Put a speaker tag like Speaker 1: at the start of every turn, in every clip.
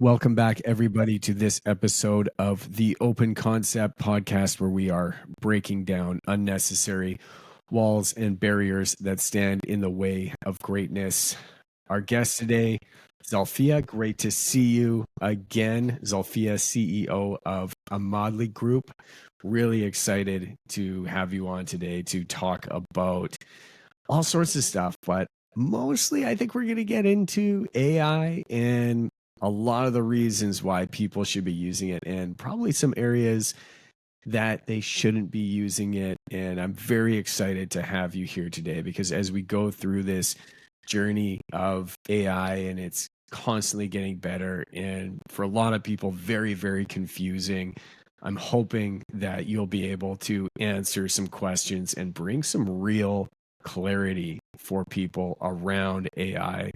Speaker 1: Welcome back, everybody, to this episode of the Open Concept Podcast, where we are breaking down unnecessary walls and barriers that stand in the way of greatness. Our guest today, Zulfiya, great to see you again. Zulfiya, CEO of Omadli Group. Really excited to have you on today to talk about all sorts of stuff, but mostly I think we're going to get into AI and a lot of the reasons why people should be using it, and probably some areas that they shouldn't be using it. And I'm very excited to have you here today because as we go through this journey of AI, and it's constantly getting better, and for a lot of people, very, very confusing. I'm hoping that you'll be able to answer some questions and bring some real clarity for people around AI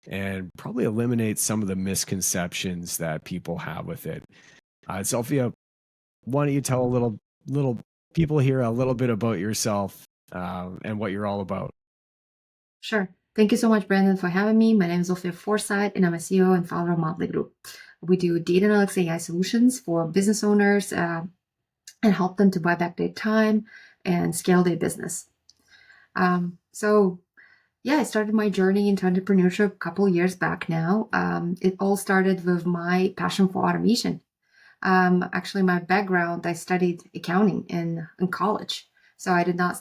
Speaker 1: and probably eliminate some of the misconceptions that people have with it. Zulfiya, why don't you tell a little people here a little bit about yourself and what you're all about?
Speaker 2: Sure. Thank you so much, Brandon, for having me. My name is Zulfiya Forsythe, and I'm a CEO and founder of Omadli Group. We do data analytics AI solutions for business owners and help them to buy back their time and scale their business. I started my journey into entrepreneurship a couple of years back now. It all started with my passion for automation. Actually, my background, I studied accounting in college. So I did not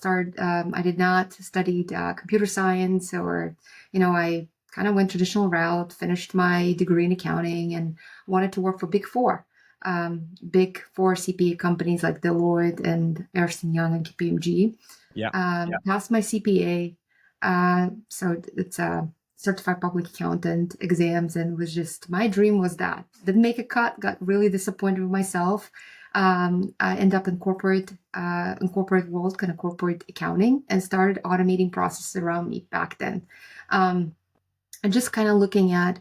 Speaker 2: study computer science I kind of went traditional route, finished my degree in accounting and wanted to work for big four CPA companies like Deloitte and Ernst & Young and KPMG. Passed my CPA. So it's a certified public accountant exams, and was just, my dream was that. Didn't make a cut, got really disappointed with myself. I ended up in corporate world, kind of corporate accounting, and started automating processes around me back then. And just kind of looking at,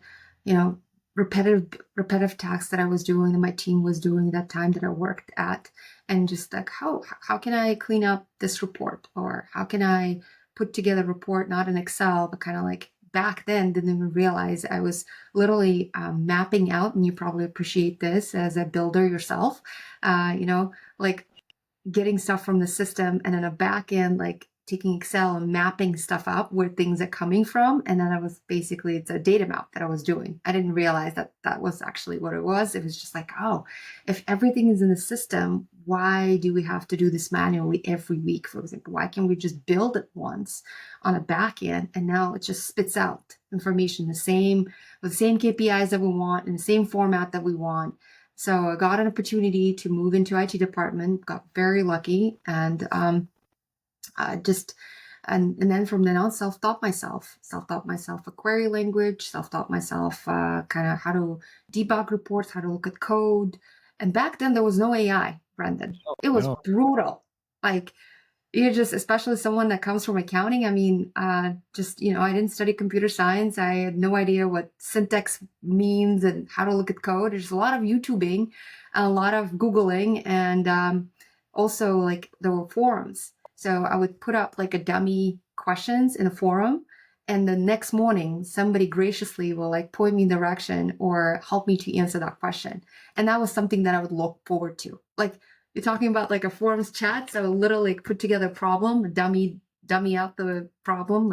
Speaker 2: repetitive tasks that I was doing and my team was doing at that time that I worked at, and just like, how can I clean up this report, or how can I put together a report, not in Excel, but kind of like back then didn't even realize I was literally mapping out, and you probably appreciate this as a builder yourself, like getting stuff from the system, and then a back end, like taking Excel and mapping stuff up where things are coming from. And then it's a data map that I was doing. I didn't realize that that was actually what it was. It was just like, oh, if everything is in the system, why do we have to do this manually every week, for example? Why can't we just build it once on a back end, and now it just spits out information with the same KPIs that we want in the same format that we want? So I got an opportunity to move into IT department, got very lucky, and then from then on, self-taught myself a query language, self-taught myself kind of how to debug reports, how to look at code. And back then there was no AI, Brendan. It was brutal. Like, especially someone that comes from accounting. I mean, I didn't study computer science. I had no idea what syntax means and how to look at code. There's a lot of YouTubing, a lot of Googling, and also like there were forums. So I would put up like a dummy questions in a forum, and the next morning somebody graciously will like point me in the direction or help me to answer that question. And that was something that I would look forward to. Like, you're talking about like a forums chat. So I would literally put together a problem, dummy out the problem,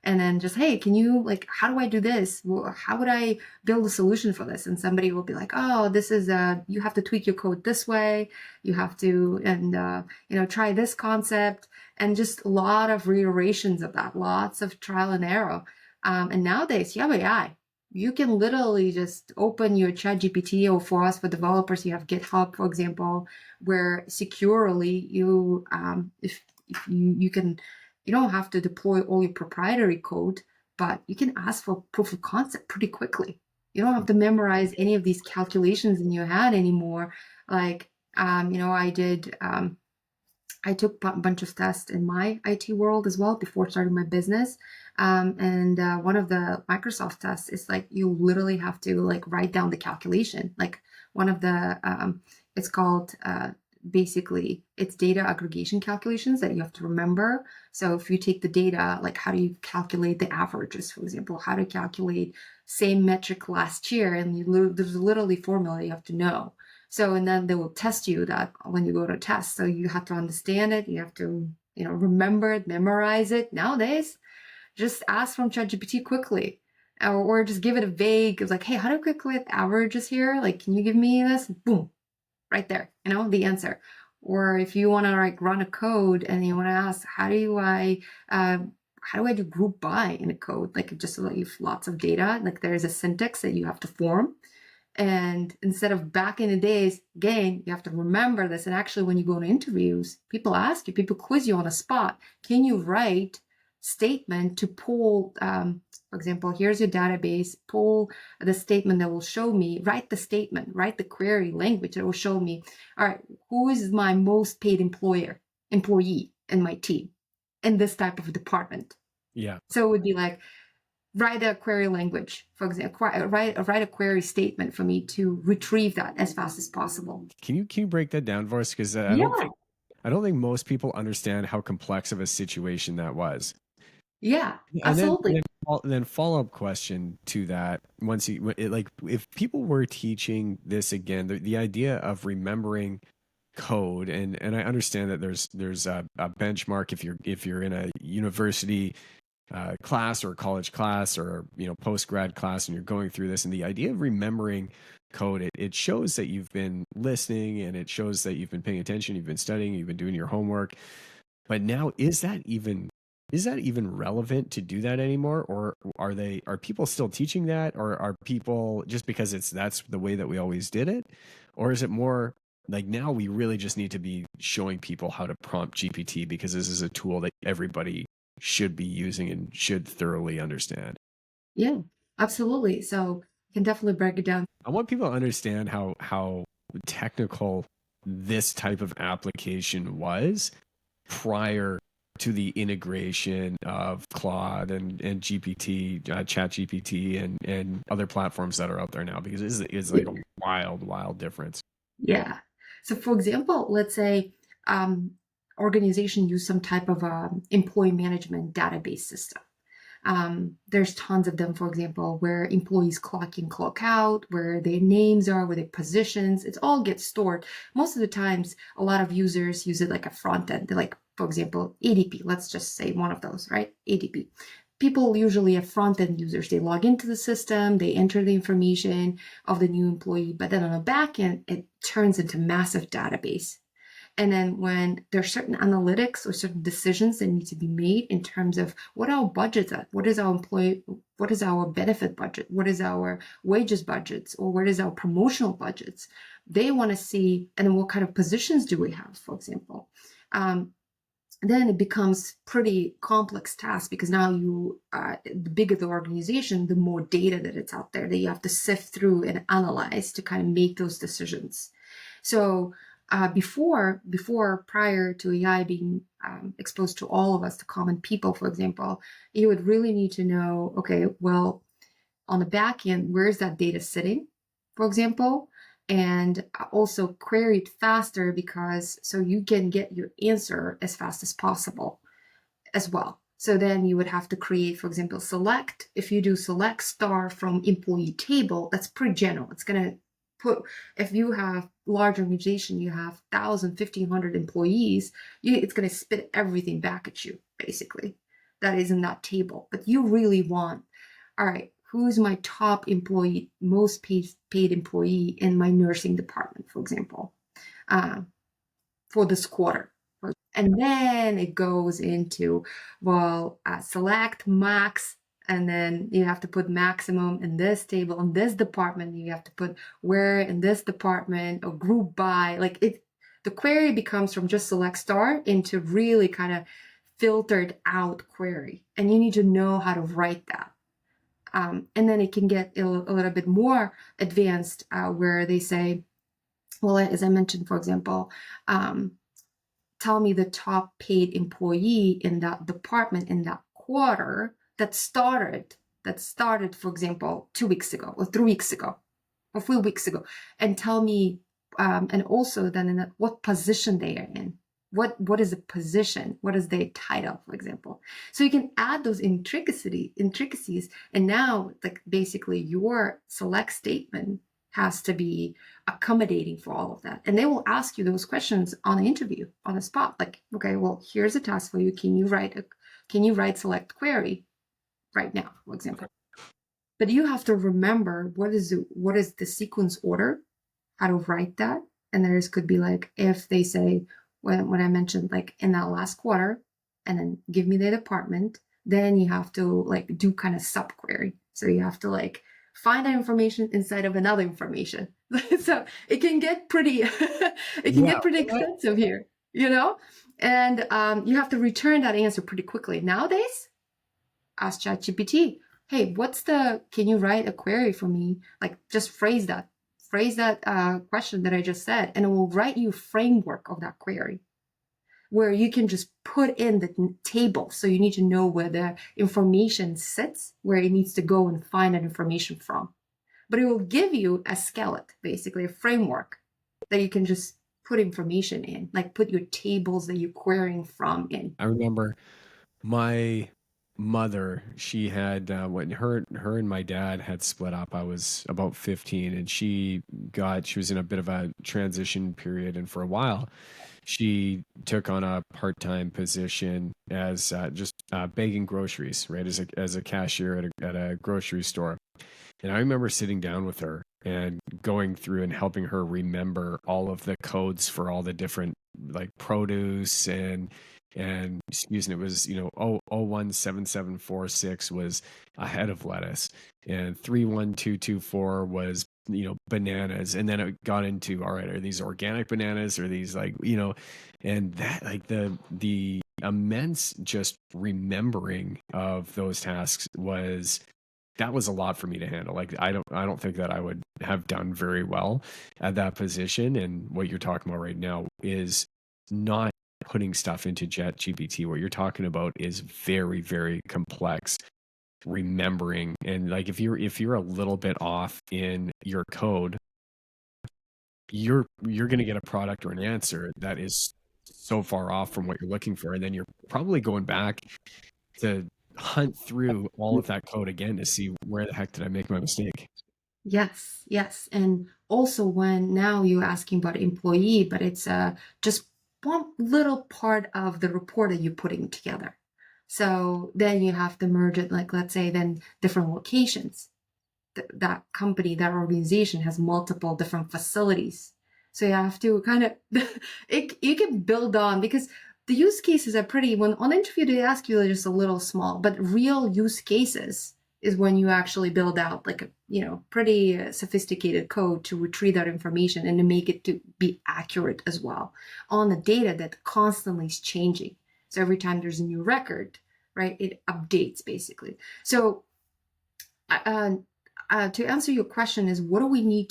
Speaker 2: and then just, hey, can you, like, how do I do this? Well, how would I build a solution for this? And somebody will be like, oh, this is you have to tweak your code this way. You have to, and try this concept, and just a lot of reiterations of that, lots of trial and error. And nowadays you have AI. You can literally just open your ChatGPT, or for us, for developers, you have GitHub, for example, where securely if you can, you don't have to deploy all your proprietary code, but you can ask for proof of concept pretty quickly. You don't have to memorize any of these calculations in your head anymore. Like, I took a bunch of tests in my IT world as well before starting my business. And one of the Microsoft tests is like, you literally have to like write down the calculation. Like one of the, it's called basically it's data aggregation calculations that you have to remember. So if you take the data, like how do you calculate the averages, for example, how to calculate same metric last year, and there's literally formula you have to know. So, and then they will test you that when you go to test. So you have to understand it. You have to, remember it, memorize it. Nowadays, just ask from ChatGPT quickly, or just give it a vague, it's like, hey, how do I calculate the averages here? Like, can you give me this? Boom, right there, the answer. Or if you want to like run a code and you want to ask, how do I do group by in a code? Like just so that you have lots of data, like there's a syntax that you have to form. And instead of back in the days, again, you have to remember this. And actually, when you go to interviews, people ask you, people quiz you on the spot. Can you write statement to pull, for example, here's your database, pull the statement that will show me, write the statement, write the query language that will show me, all right, who is my most paid employee in my team in this type of department?
Speaker 1: Yeah.
Speaker 2: So it would be like, write a query language, for example, write a query statement for me to retrieve that as fast as possible.
Speaker 1: Can you break that down for us? Because I don't think most people understand how complex of a situation that was.
Speaker 2: Yeah,
Speaker 1: And
Speaker 2: absolutely.
Speaker 1: then follow-up question to that. Once like if people were teaching this again, the idea of remembering code, and I understand that there's a benchmark if you're in a university class or a college class or post grad class and you're going through this, and the idea of remembering code, it shows that you've been listening, and it shows that you've been paying attention, you've been studying, you've been doing your homework. But now, is that even relevant to do that anymore, or are people still teaching that, or are people just because that's the way that we always did it, or is it more like now we really just need to be showing people how to prompt GPT because this is a tool that everybody should be using and should thoroughly understand?
Speaker 2: Yeah, absolutely. So you can definitely break it down.
Speaker 1: I want people to understand how technical this type of application was prior to the integration of Claude and GPT, Chat GPT, and other platforms that are out there now, because it's like a wild difference.
Speaker 2: Yeah. So for example, let's say organization use some type of employee management database system. There's tons of them, for example, where employees clock in, clock out, where their names are, where their positions, it all gets stored. Most of the times, a lot of users use it like a front end. They're like, for example, ADP, let's just say one of those, right? ADP. People usually have front end users. They log into the system, they enter the information of the new employee, but then on the back end, it turns into massive database. And then when there's certain analytics or certain decisions that need to be made in terms of what our budget's at, what is our benefit budget, what is our wages budgets, or what is our promotional budgets, they want to see, and then what kind of positions do we have, for example. Then it becomes pretty complex task because now the bigger the organization, the more data that it's out there that you have to sift through and analyze to kind of make those decisions. So prior to AI being exposed to all of us, to common people, for example, you would really need to know, okay, well, on the back end, where is that data sitting, for example? And also query it faster because so you can get your answer as fast as possible as well. So then you would have to create, for example, select. If you do select star from employee table, that's pretty general. It's going to put, if you have large organization, you have 1,000, 1,500 employees, it's going to spit everything back at you, basically. That is in that table. But you really want, all right, who's my top employee, most paid employee in my nursing department, for example, for this quarter. And then it goes into, well, select max, and then you have to put maximum in this table, in this department, you have to put where in this department, or group by, like the query becomes from just select star into really kind of filtered out query. And you need to know how to write that. And then it can get a little bit more advanced where they say, well, as I mentioned, for example, tell me the top paid employee in that department in that quarter that started, for example, 2 weeks ago or 3 weeks ago or 4 weeks ago, and tell me and also then in what position they are in. What is the position? What is their title, for example? So you can add those intricacies, and now like basically your select statement has to be accommodating for all of that. And they will ask you those questions on the interview, on the spot. Like, okay, well, here's a task for you. Can you write select query right now, for example? But you have to remember what is the sequence order, how to write that. And there could be like, if they say, when I mentioned like in that last quarter, and then give me the department, then you have to like do kind of subquery. So you have to like find that information inside of another information. So it can get pretty, extensive here, and you have to return that answer pretty quickly. Nowadays, ask ChatGPT, hey, can you write a query for me? Like just phrase that question that I just said, and it will write you a framework of that query where you can just put in the table. So you need to know where the information sits, where it needs to go and find that information from. But it will give you a skeleton, basically a framework that you can just put information in, like put your tables that you're querying from in.
Speaker 1: I remember my mother, she had when her and my dad had split up. I was about 15, and she was in a bit of a transition period, and for a while she took on a part-time position as just bagging groceries, right, as a cashier at a grocery store. And I remember sitting down with her and going through and helping her remember all of the codes for all the different like produce and excuse me, it was, 017746 was a head of lettuce, and 31224 was, bananas. And then it got into, all right, are these organic bananas? Are these like, and that like the immense just remembering of those tasks was a lot for me to handle. Like I don't think that I would have done very well at that position. And what you're talking about right now is not putting stuff into ChatGPT. What you're talking about is very, very complex remembering. And like if you're a little bit off in your code, you're going to get a product or an answer that is so far off from what you're looking for, and then you're probably going back to hunt through all of that code again to see where the heck did I make my mistake.
Speaker 2: Yes, yes. And also when now you're asking about employee, but it's just one little part of the report that you're putting together. So then you have to merge it, like let's say then different locations. That company, that organization has multiple different facilities. So you have to kind of, you can build on, because the use cases are pretty, when on interview they ask you, they're just a little small, but real use cases is when you actually build out like a pretty sophisticated code to retrieve that information and to make it to be accurate as well on the data that constantly is changing. So every time there's a new record, right, it updates basically. So to answer your question is, what do we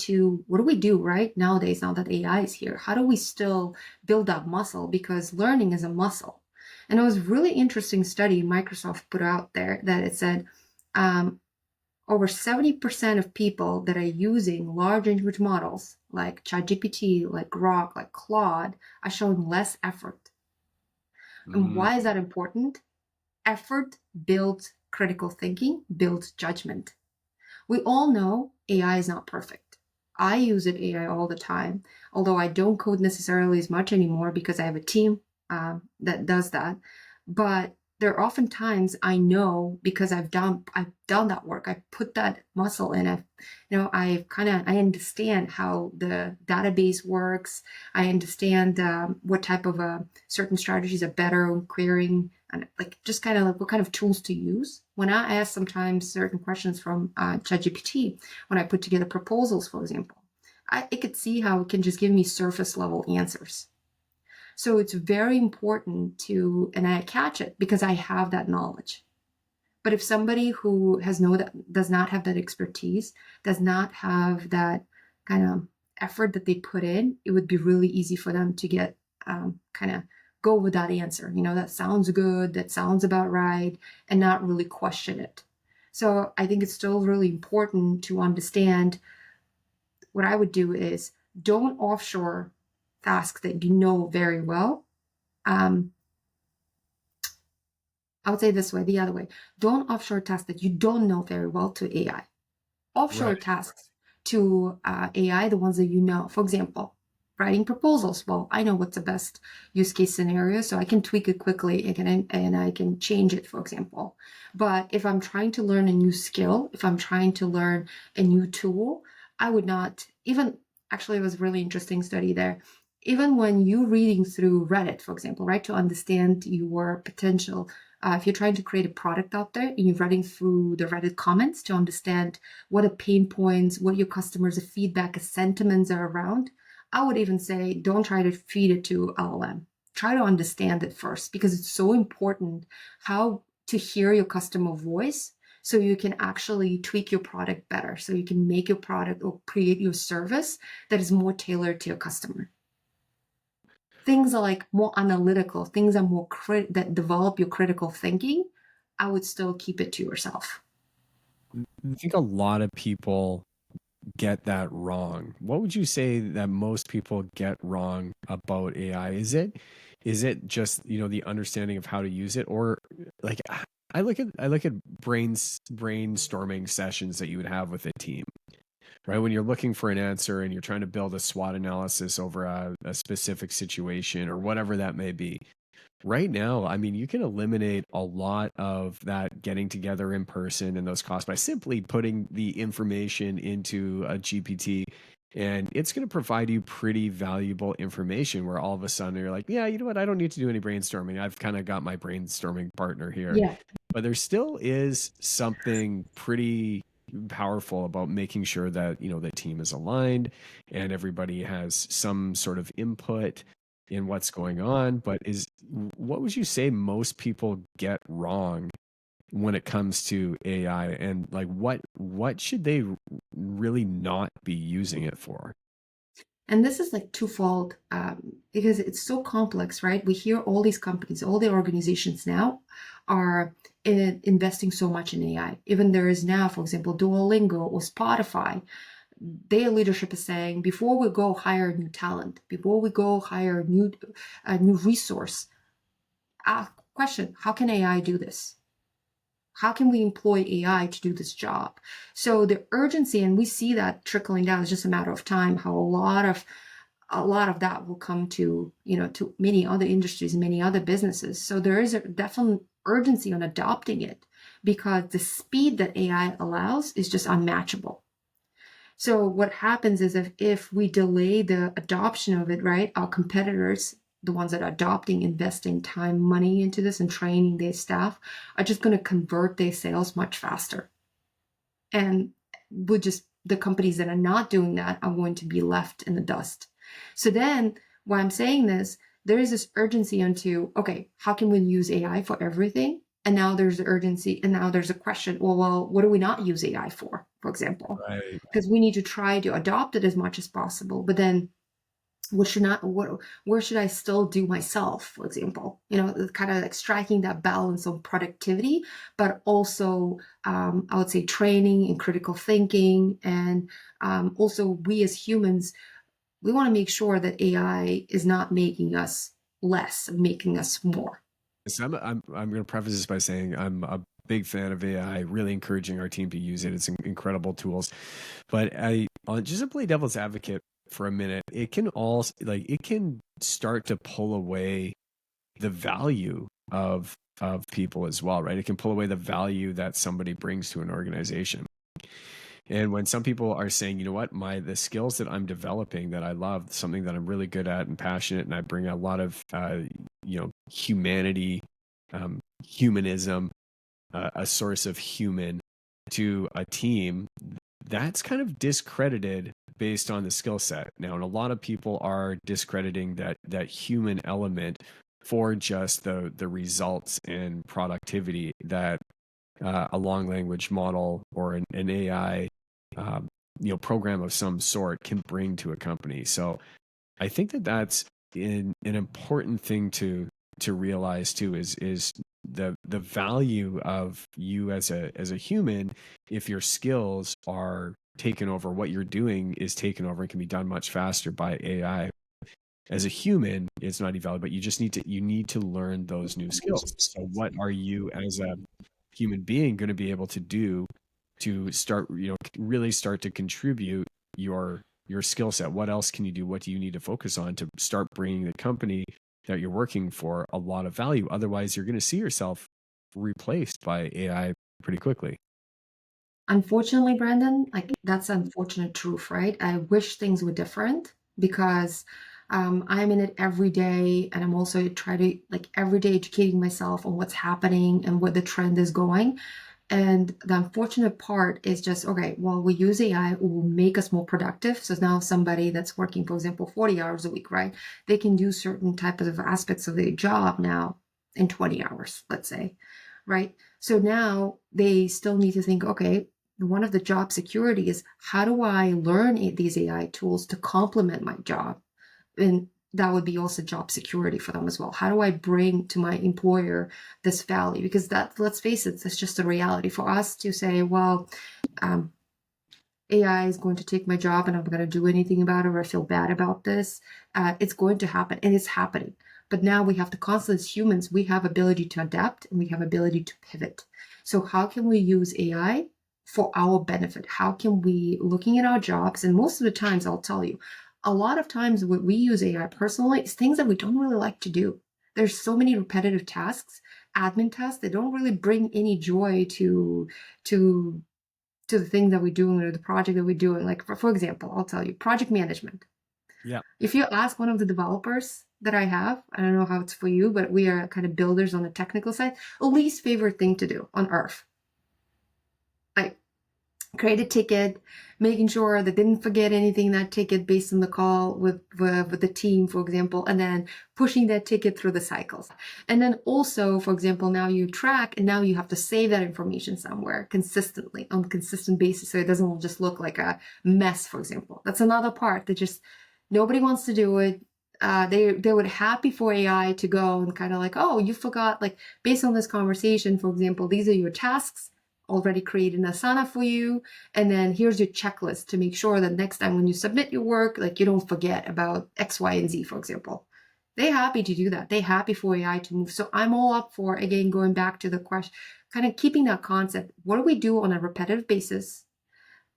Speaker 2: do right nowadays, now that AI is here? How do we still build that muscle? Because learning is a muscle. And it was a really interesting study Microsoft put out there that it said over 70% of people that are using large language models like ChatGPT, like Grok, like Claude, are showing less effort. And why is that important? Effort builds critical thinking, builds judgment. We all know AI is not perfect. I use AI all the time, although I don't code necessarily as much anymore because I have a team that does that. But there are often times I know, because I've done that work. I put that muscle in. I understand how the database works. I understand what type of certain strategies are better on querying, and like just kind of like what kind of tools to use. When I ask sometimes certain questions from ChatGPT, when I put together proposals, for example, I could see how it can just give me surface level answers. So it's very important and I catch it because I have that knowledge. But if somebody who does not have that expertise, does not have that kind of effort that they put in, it would be really easy for them to get kind of go with that answer. That sounds good, that sounds about right, and not really question it. So I think it's still really important to understand. What I would do is don't offshore tasks that you know very well. I would say this way, the other way. Don't offshore tasks that you don't know very well to AI. Offshore
Speaker 1: Right.
Speaker 2: tasks to AI, the ones that you know. For example, writing proposals. Well, I know what's the best use case scenario, so I can tweak it quickly and I can change it, for example. But if I'm trying to learn a new skill, if I'm trying to learn a new tool, I would not even, actually, it was a really interesting study there. Even when you reading through Reddit, for example, right, to understand your potential, if you're trying to create a product out there and you're running through the Reddit comments to understand what are pain points, what your customers' feedback, sentiments are around, I would even say don't try to feed it to LLM. Try to understand it first because it's so important how to hear your customer voice so you can actually tweak your product better, so you can make your product or create your service that is more tailored to your customer. Things are like more analytical, things are more that develop your critical thinking. I would still keep it to yourself.
Speaker 1: I think a lot of people get that wrong. What would you say that most people get wrong about AI? Is it just, the understanding of how to use it, or like I look at brainstorming sessions that you would have with a team, right? When you're looking for an answer and you're trying to build a SWOT analysis over a specific situation or whatever that may be. Right now, I mean, you can eliminate a lot of that getting together in person and those costs by simply putting the information into a GPT. And it's going to provide you pretty valuable information where all of a sudden you're like, yeah, you know what? I don't need to do any brainstorming. I've kind of got my brainstorming partner here.
Speaker 2: Yeah.
Speaker 1: But there still is something pretty powerful about making sure that, the team is aligned and everybody has some sort of input in what's going on. But what would you say most people get wrong when it comes to AI, and like what should they really not be using it for?
Speaker 2: And this is like twofold because it's so complex, right? We hear all these companies, all the organizations now are investing so much in AI. Even there is now, for example, Duolingo or Spotify, their leadership is saying before we go hire new talent, before we go hire a new resource, question: how can AI do this? How can we employ AI to do this job? So the urgency, and we see that trickling down, is just a matter of time. How a lot of that will come to to many other industries, many other businesses. So there is a definite urgency on adopting it because the speed that AI allows is just unmatchable. So what happens is if we delay the adoption of it, right, our competitors, the ones that are adopting, investing time, money into this and training their staff, are just going to convert their sales much faster. And the companies that are not doing that are going to be left in the dust. So then why I'm saying this, there is this urgency into, okay, how can we use AI for everything? And now there's the urgency, and now there's a question, well, what do we not use AI for example?
Speaker 1: Right.
Speaker 2: Because we need to try to adopt it as much as possible, but then where should I still do myself, for example? Kind of like striking that balance of productivity, but also I would say training and critical thinking, and also we as humans, we want to make sure that AI is not making us less, making us more.
Speaker 1: So I'm going to preface this by saying I'm a big fan of AI, really encouraging our team to use it. It's incredible tools. But I'll just to play devil's advocate for a minute, it can also it can start to pull away the value of people as well, right? It can pull away the value that somebody brings to an organization. And when some people are saying, you know what, the skills that I'm developing that I love, something that I'm really good at and passionate, and I bring a lot of humanity, humanism, a source of human to a team, that's kind of discredited based on the skill set now, and a lot of people are discrediting that human element for just the results and productivity that a long language model or an AI program of some sort can bring to a company. So I think that's an important thing to realize too, is the value of you as a human if your skills are taken over. What you're doing is taken over and can be done much faster by AI. As a human, it's not invalid, but you need to learn those new skills. So what are you as a human being going to be able to do to start, really start to contribute your skill set? What else can you do? What do you need to focus on to start bringing the company that you're working for a lot of value? Otherwise, you're going to see yourself replaced by AI pretty quickly.
Speaker 2: Unfortunately, Brandon, like that's unfortunate truth, right? I wish things were different because I'm in it every day, and I'm also trying to like every day educating myself on what's happening and what the trend is going. And the unfortunate part is just, okay, well, we use AI, it will make us more productive. So now somebody that's working, for example, 40 hours a week, right? They can do certain types of aspects of their job now in 20 hours, let's say, right? So now they still need to think, okay, one of the job security is how do I learn these AI tools to complement my job? And that would be also job security for them as well. How do I bring to my employer this value? Because that, let's face it, that's just a reality for us to say, well, um, AI is going to take my job and I'm going to do anything about it or I feel bad about this. It's going to happen and it's happening. But now we have to constantly, as humans, we have ability to adapt and we have ability to pivot. So how can we use AI for our benefit? How can we, looking at our jobs, and most of the times I'll tell you, a lot of times what we use AI personally is things that we don't really like to do. There's so many repetitive tasks, admin tasks that don't really bring any joy to to the thing that we're doing or the project that we're doing. Like for example, I'll tell you, project management.
Speaker 1: Yeah.
Speaker 2: If you ask one of the developers that I have, I don't know how it's for you, but we are kind of builders on the technical side, least favorite thing to do on earth. Like create a ticket, making sure they didn't forget anything in that ticket based on the call with the team, for example, and then pushing that ticket through the cycles. And then also, for example, now you track and now you have to save that information somewhere consistently on a consistent basis so it doesn't just look like a mess, for example. That's another part that just nobody wants to do it. They would happy for AI to go and kind of like, oh, you forgot, like based on this conversation, for example, these are your tasks already created in Asana for you. And then here's your checklist to make sure that next time when you submit your work, like you don't forget about X, Y, and Z, for example. They're happy to do that. They're happy for AI to move. So I'm all up for, again, going back to the question, kind of keeping that concept. What do we do on a repetitive basis,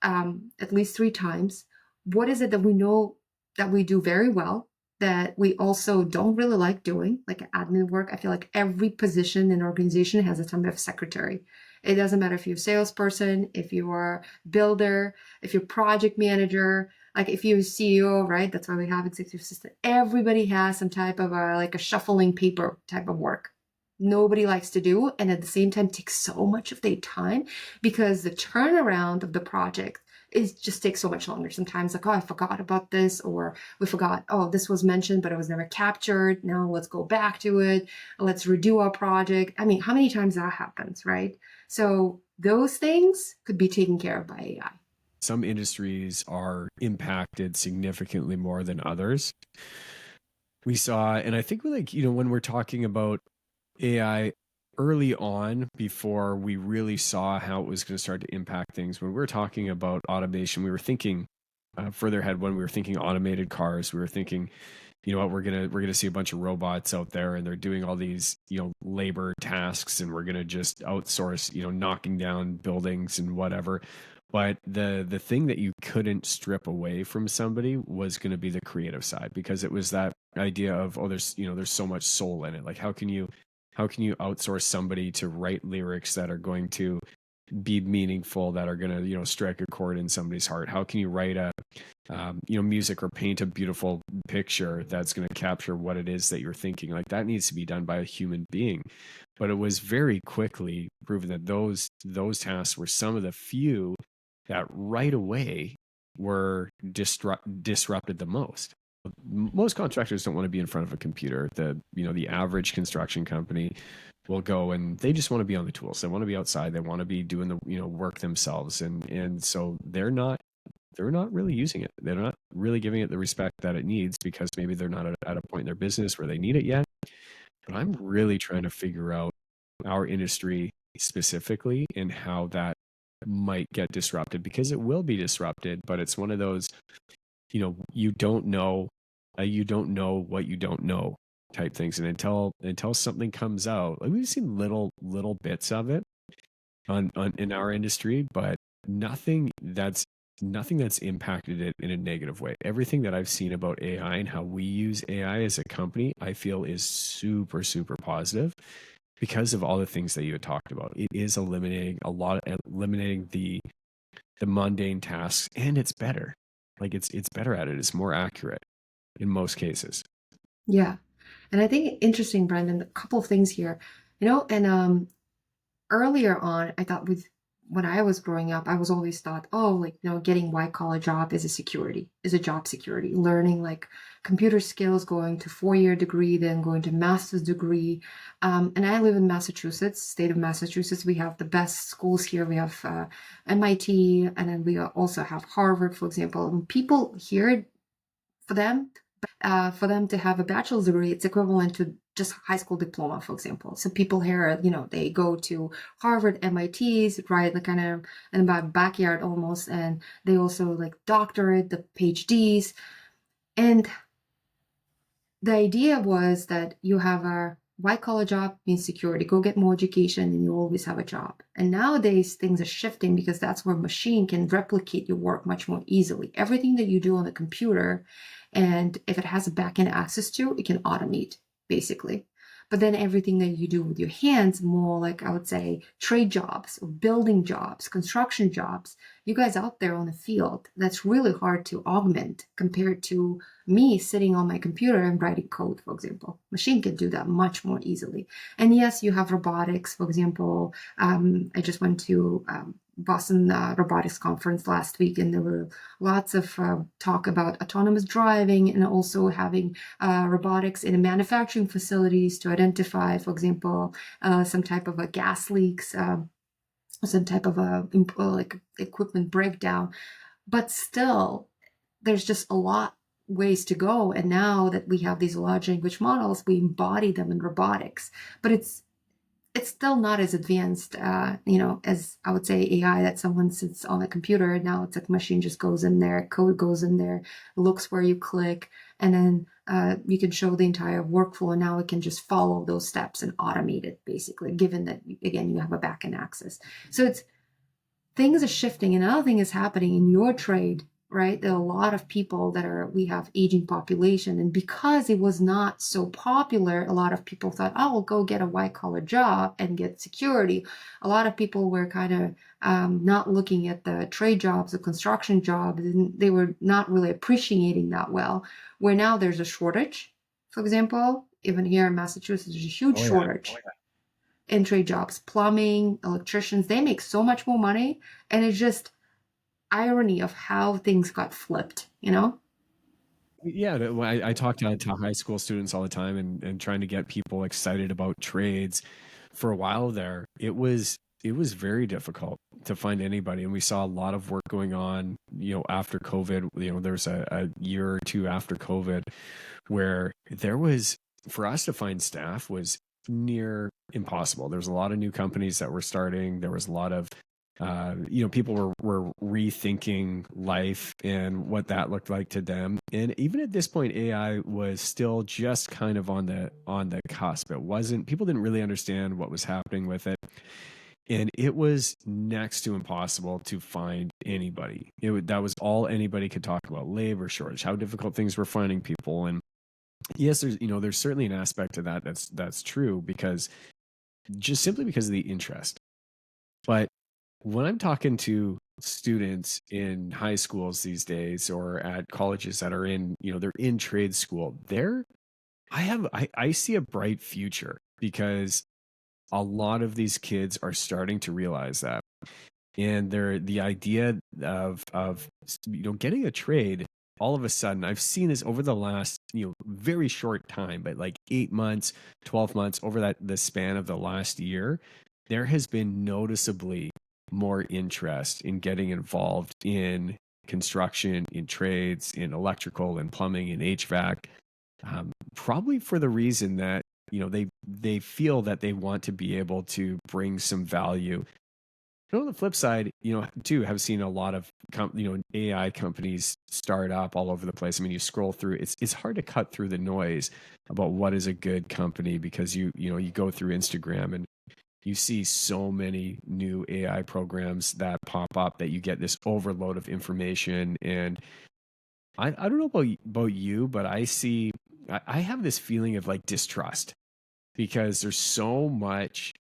Speaker 2: at least 3 times? What is it that we know that we do very well that we also don't really like doing, like admin work? I feel like every position in an organization has a type of secretary. It doesn't matter if you're a salesperson, if you're a builder, if you're project manager, like if you're a CEO, right? That's why we have executive assistant. Everybody has some type of like a shuffling paper type of work. Nobody likes to do, and at the same time takes so much of their time because the turnaround of the project is just takes so much longer. Sometimes like, oh, I forgot about this, or we forgot, oh, this was mentioned, but it was never captured. Now let's go back to it. Let's redo our project. I mean, how many times that happens, right? So those things could be taken care of by AI.
Speaker 1: Some industries are impacted significantly more than others. We saw, and I think when we're talking about AI early on, before we really saw how it was going to start to impact things, when we were talking about automation, we were thinking further ahead. When we were thinking automated cars, we were thinking, what, we're gonna see a bunch of robots out there and they're doing all these labor tasks, and we're gonna just outsource knocking down buildings and whatever. But the thing that you couldn't strip away from somebody was going to be the creative side, because it was that idea of, oh, there's so much soul in it. Like how can you outsource somebody to write lyrics that are going to be meaningful, that are going to strike a chord in somebody's heart? How can you write a music or paint a beautiful picture that's going to capture what it is that you're thinking? Like that needs to be done by a human being. But it was very quickly proven that those tasks were some of the few that right away were disrupted the most. Most contractors don't want to be in front of a computer. The average construction company will go and they just want to be on the tools. They want to be outside. They want to be doing the work themselves, and so they're not really using it. They're not really giving it the respect that it needs, because maybe they're not at a point in their business where they need it yet. But I'm really trying to figure out our industry specifically and how that might get disrupted, because it will be disrupted. But it's one of those, you don't know, what you don't know type things. And until something comes out, like we've seen little bits of it on in our industry, but nothing that's nothing that's impacted it in a negative way. Everything that I've seen about AI and how we use AI as a company, I feel is super, super positive because of all the things that you had talked about. It is eliminating the mundane tasks, and it's better. Like it's better at it. It's more accurate in most cases.
Speaker 2: Yeah. And I think interesting, Brandon, a couple of things here. And earlier on, I thought with when I was growing up, I was always thought, oh, like, getting white collar job is a job security, learning like computer skills, going to 4-year degree, then going to master's degree. And I live in Massachusetts, state of Massachusetts. We have the best schools here. We have MIT, and then we also have Harvard, for example. And people here, for them, to have a bachelor's degree, it's equivalent to just high school diploma, for example. So people here, they go to Harvard, MITs, right, like kind of in my backyard almost, and they also like doctorate, the PhDs. And the idea was that you have a white collar job means security, go get more education and you always have a job. And nowadays things are shifting because that's where machine can replicate your work much more easily. Everything that you do on the computer, and if it has a backend access to, it can automate basically. But then everything that you do with your hands, more like I would say trade jobs, or building jobs, construction jobs, you guys out there on the field, that's really hard to augment compared to me sitting on my computer and writing code, for example. Machine can do that much more easily. And yes, you have robotics, for example. I just went to Boston Robotics Conference last week, and there were lots of talk about autonomous driving and also having robotics in manufacturing facilities to identify, for example, some type of a gas leaks, some type of a like equipment breakdown. But still, there's just a lot ways to go. And now that we have these large language models, we embody them in robotics. But it's still not as advanced, as I would say AI, that someone sits on a computer and now it's like machine just goes in there, code goes in there, looks where you click, and then you can show the entire workflow. And now it can just follow those steps and automate it, basically, given that, again, you have a backend access. So things are shifting. And another thing is happening in your trade, right? There are a lot of people we have aging population. And because it was not so popular, a lot of people thought, oh, we'll go get a white collar job and get security. A lot of people were kind of not looking at the trade jobs, the construction jobs, and they were not really appreciating that well. Where now there's a shortage, for example, even here in Massachusetts, there's a huge shortage in trade jobs, plumbing, electricians. They make so much more money. And it's just irony of how things got flipped,
Speaker 1: Yeah, I talk to high school students all the time, and trying to get people excited about trades. For a while there, it was very difficult to find anybody, and we saw a lot of work going on. After COVID, there's a year or two after COVID where there was, for us to find staff was near impossible. There's a lot of new companies that were starting. There was a lot of people were rethinking life and what that looked like to them. And even at this point, AI was still just kind of on the cusp. It wasn't, people didn't really understand what was happening with it. And it was next to impossible to find anybody. That was all anybody could talk about: labor shortage, how difficult things were finding people. And yes, there's certainly an aspect to that that's true, because just simply because of the interest. But when I'm talking to students in high schools these days, or at colleges that are they're in trade school, I see a bright future, because a lot of these kids are starting to realize that. And the idea of getting a trade, all of a sudden, I've seen this over the last very short time, but like 8 months, 12 months, over the span of the last year, there has been noticeably more interest in getting involved in construction, in trades, in electrical and plumbing and HVAC, probably for the reason that they feel that they want to be able to bring some value On the flip side, too, have seen a lot of AI companies start up all over the place. I mean, you scroll through, it's hard to cut through the noise about what is a good company, because you go through Instagram and you see so many new AI programs that pop up that you get this overload of information. And I don't know about you, but I have this feeling of like distrust, because there's so much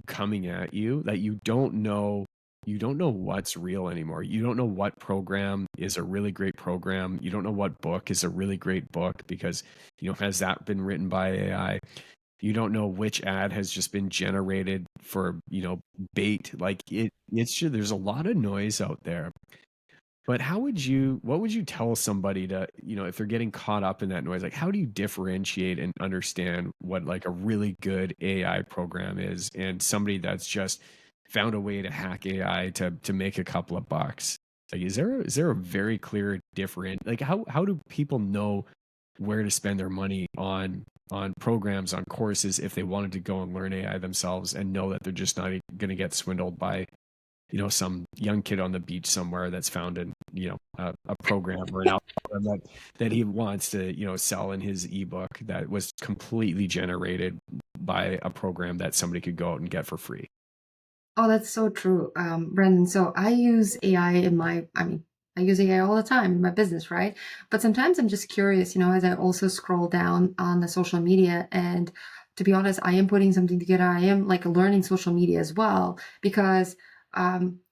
Speaker 1: coming at you that you don't know what's real anymore. You don't know what program is a really great program. You don't know what book is a really great book, because has that been written by AI? You don't know which ad has just been generated for bait. Like it's just, there's a lot of noise out there. But what would you tell somebody to, if they're getting caught up in that noise? Like, how do you differentiate and understand what like a really good AI program is, and somebody that's just found a way to hack AI to make a couple of bucks? Like, is there a very clear different, like, how do people know where to spend their money on programs, on courses, if they wanted to go and learn AI themselves and know that they're just not going to get swindled by some young kid on the beach somewhere that's found a program or an algorithm that he wants to, sell in his ebook that was completely generated by a program that somebody could go out and get for free.
Speaker 2: Oh, that's so true, Brendan. So I use AI I use AI all the time in my business, right? But sometimes I'm just curious, as I also scroll down on the social media. And to be honest, I am putting something together. I am like learning social media as well, because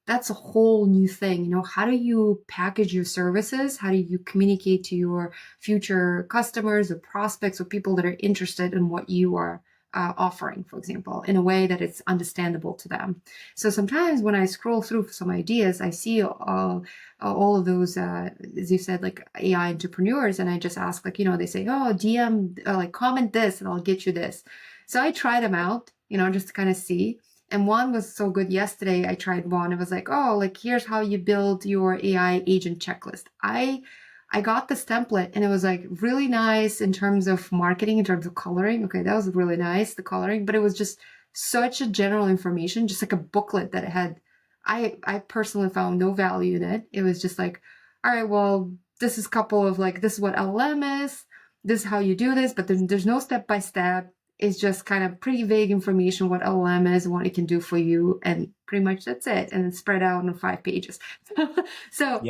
Speaker 2: that's a whole new thing. How do you package your services? How do you communicate to your future customers or prospects or people that are interested in what you are offering, for example, in a way that it's understandable to them? So sometimes when I scroll through some ideas, I see all of those, as you said, like AI entrepreneurs, and I just ask, like, they say, oh, DM, like comment this, and I'll get you this. So I try them out, just to kind of see. And one was so good. Yesterday, I tried one. It was like, oh, like here's how you build your AI agent checklist. I got this template, and it was like really nice in terms of marketing, in terms of coloring. Okay, that was really nice, the coloring, but it was just such a general information, just like a booklet that it had. I personally found no value in it. It was just like, all right, well, this is a couple of like, this is what LLM is, this is how you do this, but there's no step by step. It's just kind of pretty vague information, what LLM is and what it can do for you, and pretty much that's it. And it's spread out on 5 pages. So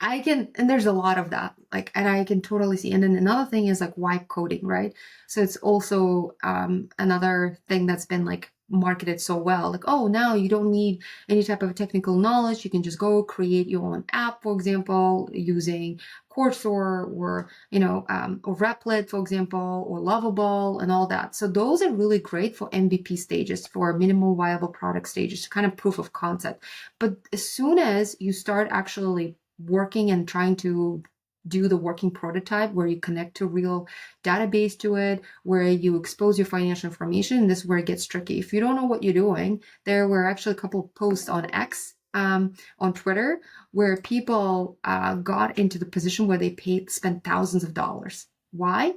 Speaker 2: and there's a lot of that, like, and I can totally see. And then another thing is like wipe coding, right? So it's also another thing that's been like marketed so well, like, oh, now you don't need any type of technical knowledge. You can just go create your own app, for example, using Coursera or Replit, for example, or Lovable and all that. So those are really great for MVP stages, for minimal viable product stages, kind of proof of concept. But as soon as you start actually working and trying to do the working prototype, where you connect to real database to it, where you expose your financial information, this is where it gets tricky. If you don't know what you're doing, there were actually a couple of posts on X, on Twitter, where people got into the position where they spent thousands of dollars. Why?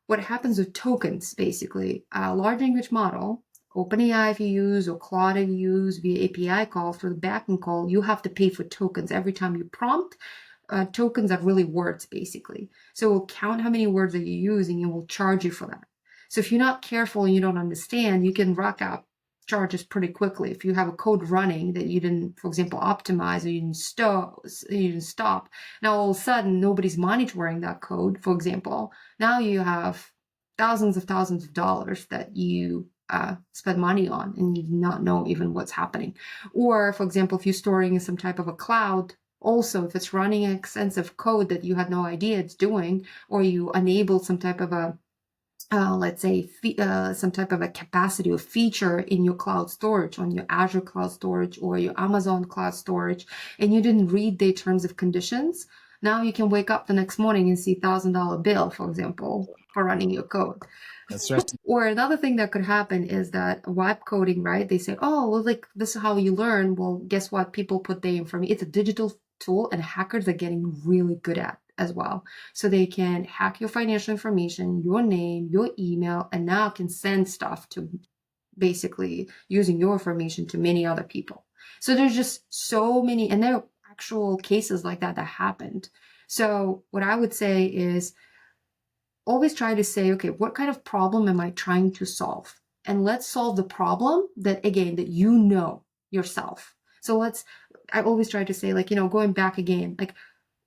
Speaker 2: What happens with tokens, basically, a large language model, OpenAI if you use, or Claude if you use via API call, through the backend call, you have to pay for tokens every time you prompt. Tokens are really words, basically. So it will count how many words that you're using and will charge you for that. So if you're not careful and you don't understand, you can rack up charges pretty quickly. If you have a code running that you didn't, for example, optimize, or you didn't stop, now all of a sudden nobody's monitoring that code, for example. Now you have thousands of dollars that you spend money on, and you do not know even what's happening. Or, for example, if you're storing in some type of a cloud, also, if it's running extensive code that you had no idea it's doing, or you enable some type of a let's say some type of a capacity or feature in your cloud storage, on your Azure cloud storage or your Amazon cloud storage, and you didn't read the terms of conditions, now you can wake up the next morning and see $1,000 bill, for example, for running your code.
Speaker 1: That's right.
Speaker 2: Or another thing that could happen is that wipe coding, right? They say, oh, well, like this is how you learn. Well, guess what? People put their information. It's a digital tool, and hackers are getting really good at as well. So they can hack your financial information, your name, your email, and now can send stuff to, basically using your information, to many other people. So there's just so many, and there are actual cases like that happened. So what I would say is always try to say, okay, what kind of problem am I trying to solve? And let's solve the problem that, again, that you know yourself. So I always try to say, like, going back again, like,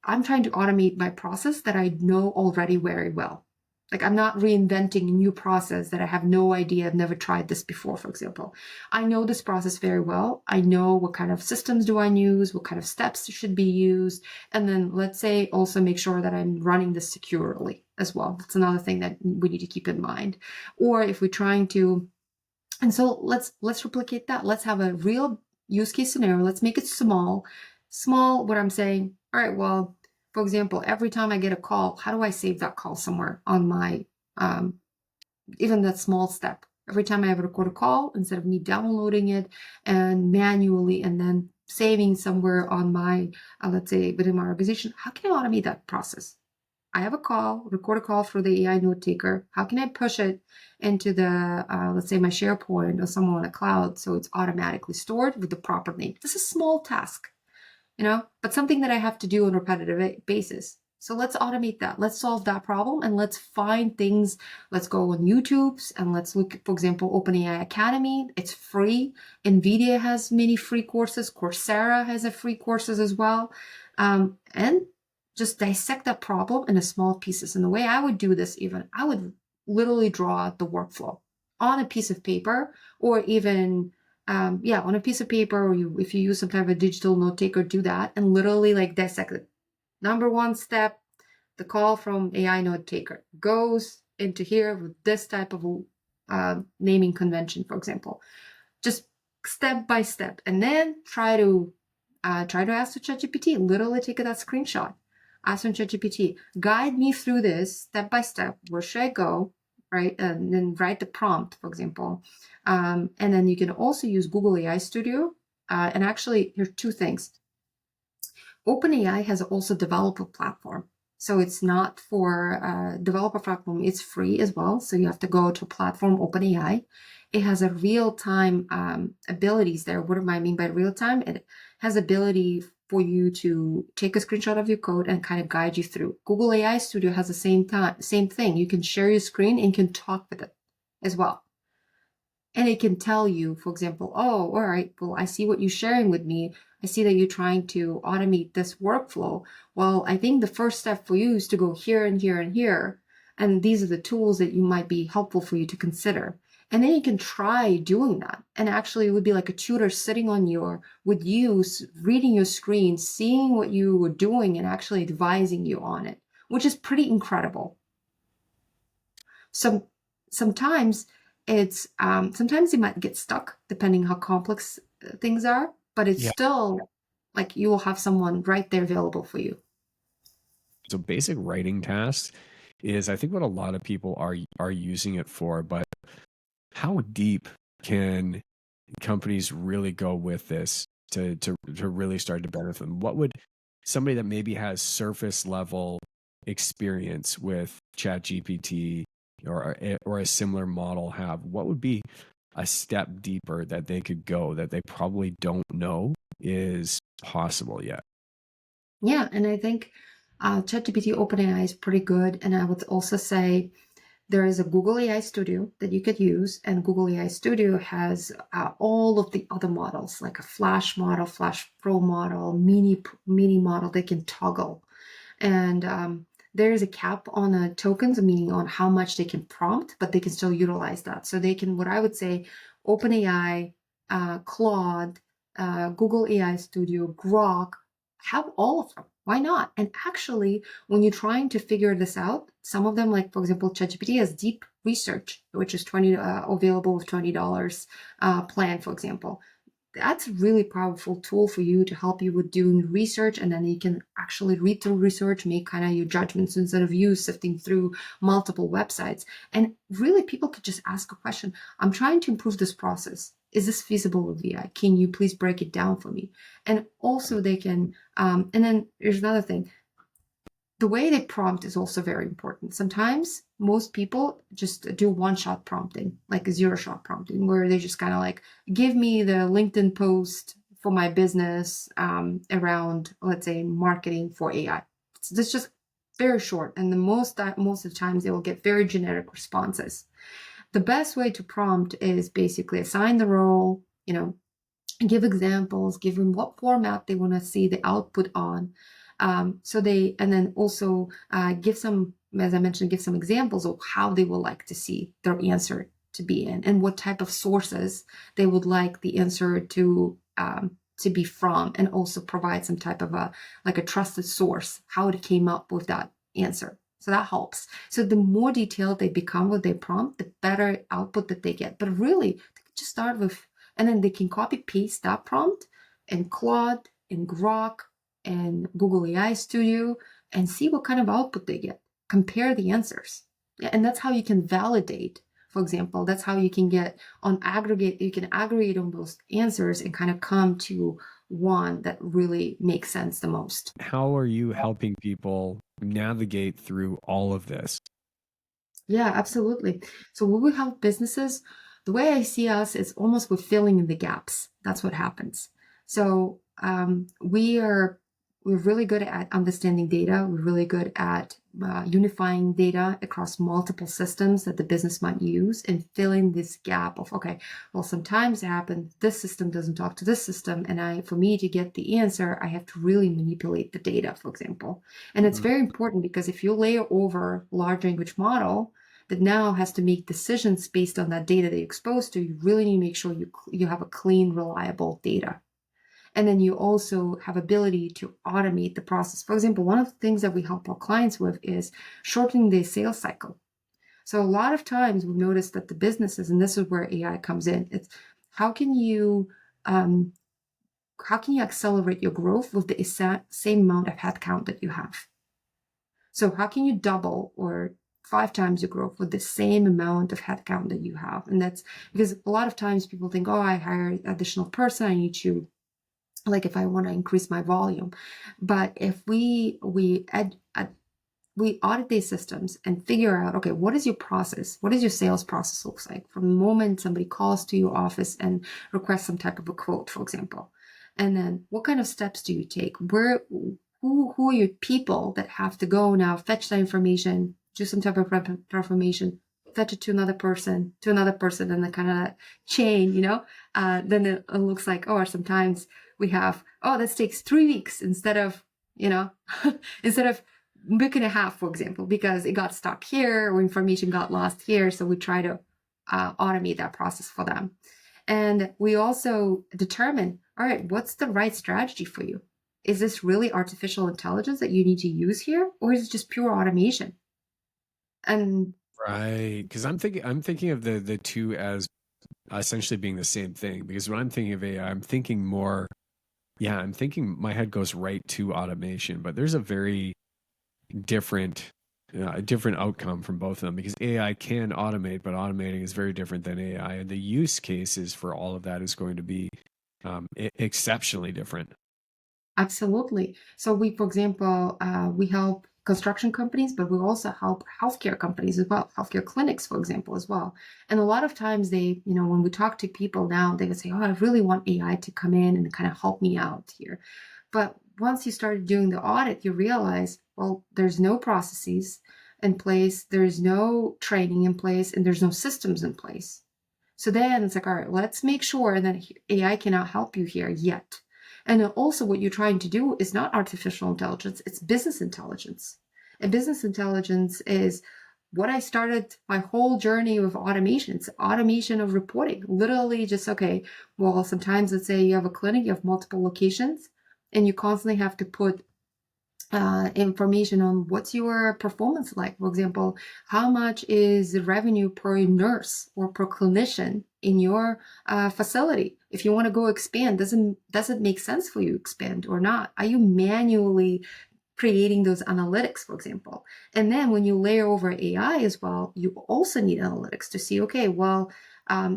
Speaker 2: I'm trying to automate my process that I know already very well. Like, I'm not reinventing a new process that I have no idea. I've never tried this before, for example. I know this process very well. I know what kind of systems do I use, what kind of steps should be used. And then let's say also make sure that I'm running this securely as well. That's another thing that we need to keep in mind. Or if we're trying to, and so let's replicate that. Let's have a real use case scenario. Let's make it small. Small, what I'm saying, all right, well, for example, every time I get a call, how do I save that call somewhere on my, even that small step? Every time I ever record a call, instead of me downloading it and manually and then saving somewhere on my, let's say within my organization, how can I automate that process? I have a call, record a call through the AI note taker. How can I push it into the, let's say my SharePoint or somewhere on a cloud so it's automatically stored with the proper name? This is a small task, but something that I have to do on a repetitive basis. So let's automate that. Let's solve that problem and let's find things. Let's go on YouTube's and let's look, for example, OpenAI Academy. It's free. NVIDIA has many free courses. Coursera has a free courses as well. And just dissect that problem into small pieces. And the way I would do this, even, I would literally draw out the workflow on a piece of paper, or even on a piece of paper, or if you use some kind of a digital note taker, do that and literally like dissect it. Number one step, the call from AI note taker goes into here with this type of naming convention, for example, just step by step, and then try to ask the ChatGPT. Literally take that screenshot. Ask from ChatGPT, guide me through this step by step. Where should I go? Right, and then write the prompt, for example. And then you can also use Google AI Studio. And actually, here's two things. OpenAI has also developer platform. So it's not for developer platform, it's free as well. So you have to go to platform OpenAI. It has a real-time abilities there. What do I mean by real-time? It has ability for you to take a screenshot of your code and kind of guide you through. Google AI Studio has the same thing. You can share your screen and can talk with it as well. And it can tell you, for example, oh, all right, well, I see what you're sharing with me. I see that you're trying to automate this workflow. Well, I think the first step for you is to go here and here and here. And these are the tools that you might be helpful for you to consider. And then you can try doing that. And actually it would be like a tutor sitting with you, reading your screen, seeing what you were doing and actually advising you on it, which is pretty incredible. Sometimes sometimes you might get stuck depending how complex things are, but it's still like you will have someone right there available for you.
Speaker 1: So basic writing tasks is, I think, what a lot of people are using it for, but how deep can companies really go with this to really start to benefit them? What would somebody that maybe has surface level experience with ChatGPT or a similar model have? What would be a step deeper that they could go that they probably don't know is possible yet?
Speaker 2: Yeah, and I think ChatGPT OpenAI is pretty good. And I would also say there is a Google AI Studio that you could use, and Google AI Studio has all of the other models, like a Flash model, Flash Pro model, mini model. They can toggle, and there is a cap on tokens, meaning on how much they can prompt, but they can still utilize that. So they can, what I would say, OpenAI, Claude, Google AI Studio, Grok, have all of them. Why not? And actually, when you're trying to figure this out, some of them, like for example, ChatGPT has deep research, which is available with $20 plan, for example. That's a really powerful tool for you to help you with doing research, and then you can actually read through research, make kind of your judgments instead of you sifting through multiple websites. And really, people could just ask a question. I'm trying to improve this process. Is this feasible with VI? Can you please break it down for me? And also they can, and then there's another thing. The way they prompt is also very important. Sometimes most people just do one-shot prompting, like zero-shot prompting, where they just kind of like, give me the LinkedIn post for my business around, let's say, marketing for AI. It's just very short, and the most of the times they will get very generic responses. The best way to prompt is basically assign the role, give examples, give them what format they want to see the output on. And then also give some, as I mentioned, give some examples of how they would like to see their answer to be in, and what type of sources they would like the answer to be from, and also provide some type of a trusted source, how it came up with that answer. So that helps. So the more detailed they become with their prompt, the better output that they get. But really, they can just start with, and then they can copy paste that prompt in Claude, in Grok, and Google AI Studio, and see what kind of output they get. Compare the answers. Yeah, and that's how you can validate. For example, that's how you can aggregate on those answers and kind of come to one that really makes sense the most.
Speaker 1: How are you helping people navigate through all of this?
Speaker 2: Yeah, absolutely. So when we help businesses, the way I see us is almost with filling in the gaps. That's what happens. So we're really good at understanding data. We're really good at unifying data across multiple systems that the business might use, and filling this gap of, okay, well, sometimes it happens this system doesn't talk to this system, and for me to get the answer, I have to really manipulate the data, for example. And it's very important, because if you layer over large language model that now has to make decisions based on that data they're exposed to, you really need to make sure you have a clean, reliable data. And then you also have ability to automate the process. For example, one of the things that we help our clients with is shortening their sales cycle. So a lot of times we've noticed that the businesses, and this is where AI comes in, it's how can you accelerate your growth with the same amount of headcount that you have? So how can you double or 5 times your growth with the same amount of headcount that you have? And that's because a lot of times people think, oh, I hire an additional person, I need to, if I want to increase my volume. But if we audit these systems and figure out, okay, what is your process? What does your sales process looks like from the moment somebody calls to your office and requests some type of a quote, for example? And then what kind of steps do you take? Who are your people that have to go now, fetch that information, do some type of information, fetch it to another person, and the kind of chain, then it looks like, or sometimes we have, this takes 3 weeks instead of, instead of a week and a half, for example, because it got stuck here or information got lost here. So we try to automate that process for them. And we also determine, all right, what's the right strategy for you? Is this really artificial intelligence that you need to use here, or is it just pure automation? And
Speaker 1: Right, because I'm thinking of the two as essentially being the same thing. Because when I'm thinking of AI, I'm thinking more, I'm thinking my head goes right to automation, but there's a very different different outcome from both of them, because AI can automate, but automating is very different than AI, and the use cases for all of that is going to be exceptionally different.
Speaker 2: absolutely. So we, for example, we help construction companies, but we also help healthcare companies as well, healthcare clinics, for example, as well. And a lot of times they, when we talk to people now, they would say, oh, I really want AI to come in and kind of help me out here. But once you started doing the audit, you realize, well, there's no processes in place, there's no training in place, and there's no systems in place. So then it's like, all right, let's make sure that AI cannot help you here yet. And then also what you're trying to do is not artificial intelligence, it's business intelligence. And business intelligence is what I started my whole journey with automation. It's automation of reporting. Literally just, okay, well, sometimes let's say you have a clinic, you have multiple locations, and you constantly have to put information on what's your performance like. For example, how much is the revenue per nurse or per clinician in your facility? If you want to go expand, does it make sense for you to expand or not? Are you manually creating those analytics, for example? And then when you layer over AI as well, you also need analytics to see, okay, well,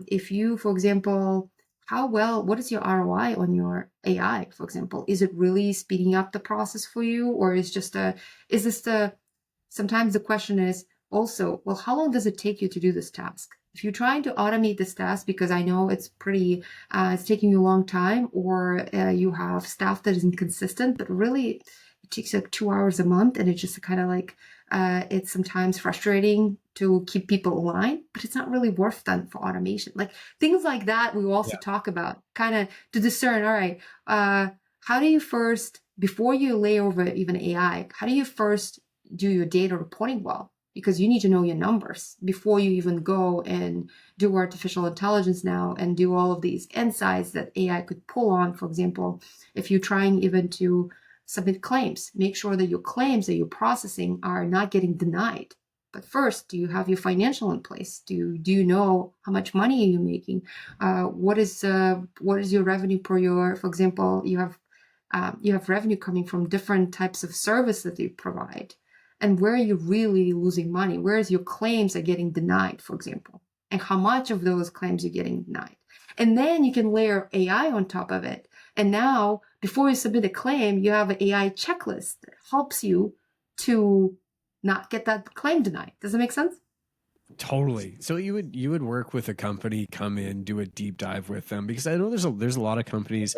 Speaker 2: if you, for example, what is your ROI on your AI, for example? Is it really speeding up the process for you? Or sometimes the question is also, well, how long does it take you to do this task? If you're trying to automate this task because I know it's pretty, it's taking you a long time, or you have staff that isn't consistent, but really it takes like 2 hours a month, and it's just kind of like, it's sometimes frustrating to keep people aligned, but it's not really worth that for automation. Like things like that, we also talk about kind of to discern, all right, how do you first, before you lay over even AI, how do you first do your data reporting well? Because you need to know your numbers before you even go and do artificial intelligence now and do all of these insights that AI could pull on. For example, if you're trying even to submit claims, make sure that your claims that you're processing are not getting denied. But first, do you have your financial in place? Do you know how much money are you making? What is your revenue per your, for example, you have revenue coming from different types of service that you provide. And where are you really losing money? Where is your claims are getting denied, for example? And how much of those claims you're getting denied? And then you can layer AI on top of it. And now, before you submit a claim, you have an AI checklist that helps you to not get that claim denied. Does that make sense?
Speaker 1: Totally. So you would work with a company, come in, do a deep dive with them, because I know there's a lot of companies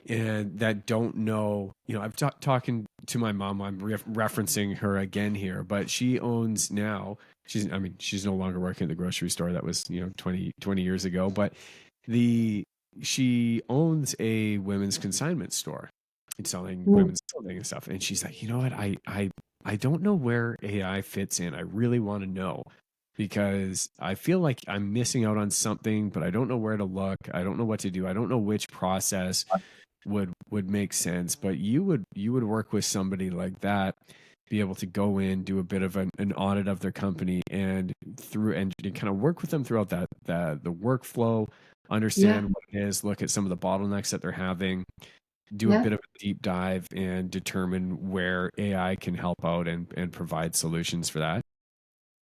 Speaker 1: and that don't know. I've talking to my mom. I'm referencing her again here, but she owns now. She's no longer working at the grocery store. That was 20 years ago. But she owns a women's consignment store. It's selling
Speaker 2: Mm.
Speaker 1: women's clothing and stuff. And she's like, you know what? I don't know where AI fits in. I really want to know because I feel like I'm missing out on something, but I don't know where to look. I don't know what to do. I don't know which process would make sense. But you would work with somebody like that, be able to go in, do a bit of an audit of their company, and kind of work with them throughout the workflow,
Speaker 2: Yeah,
Speaker 1: understand what it is, look at some of the bottlenecks that they're having, do a
Speaker 2: yeah.
Speaker 1: bit of a deep dive, and determine where AI can help out and provide solutions for that.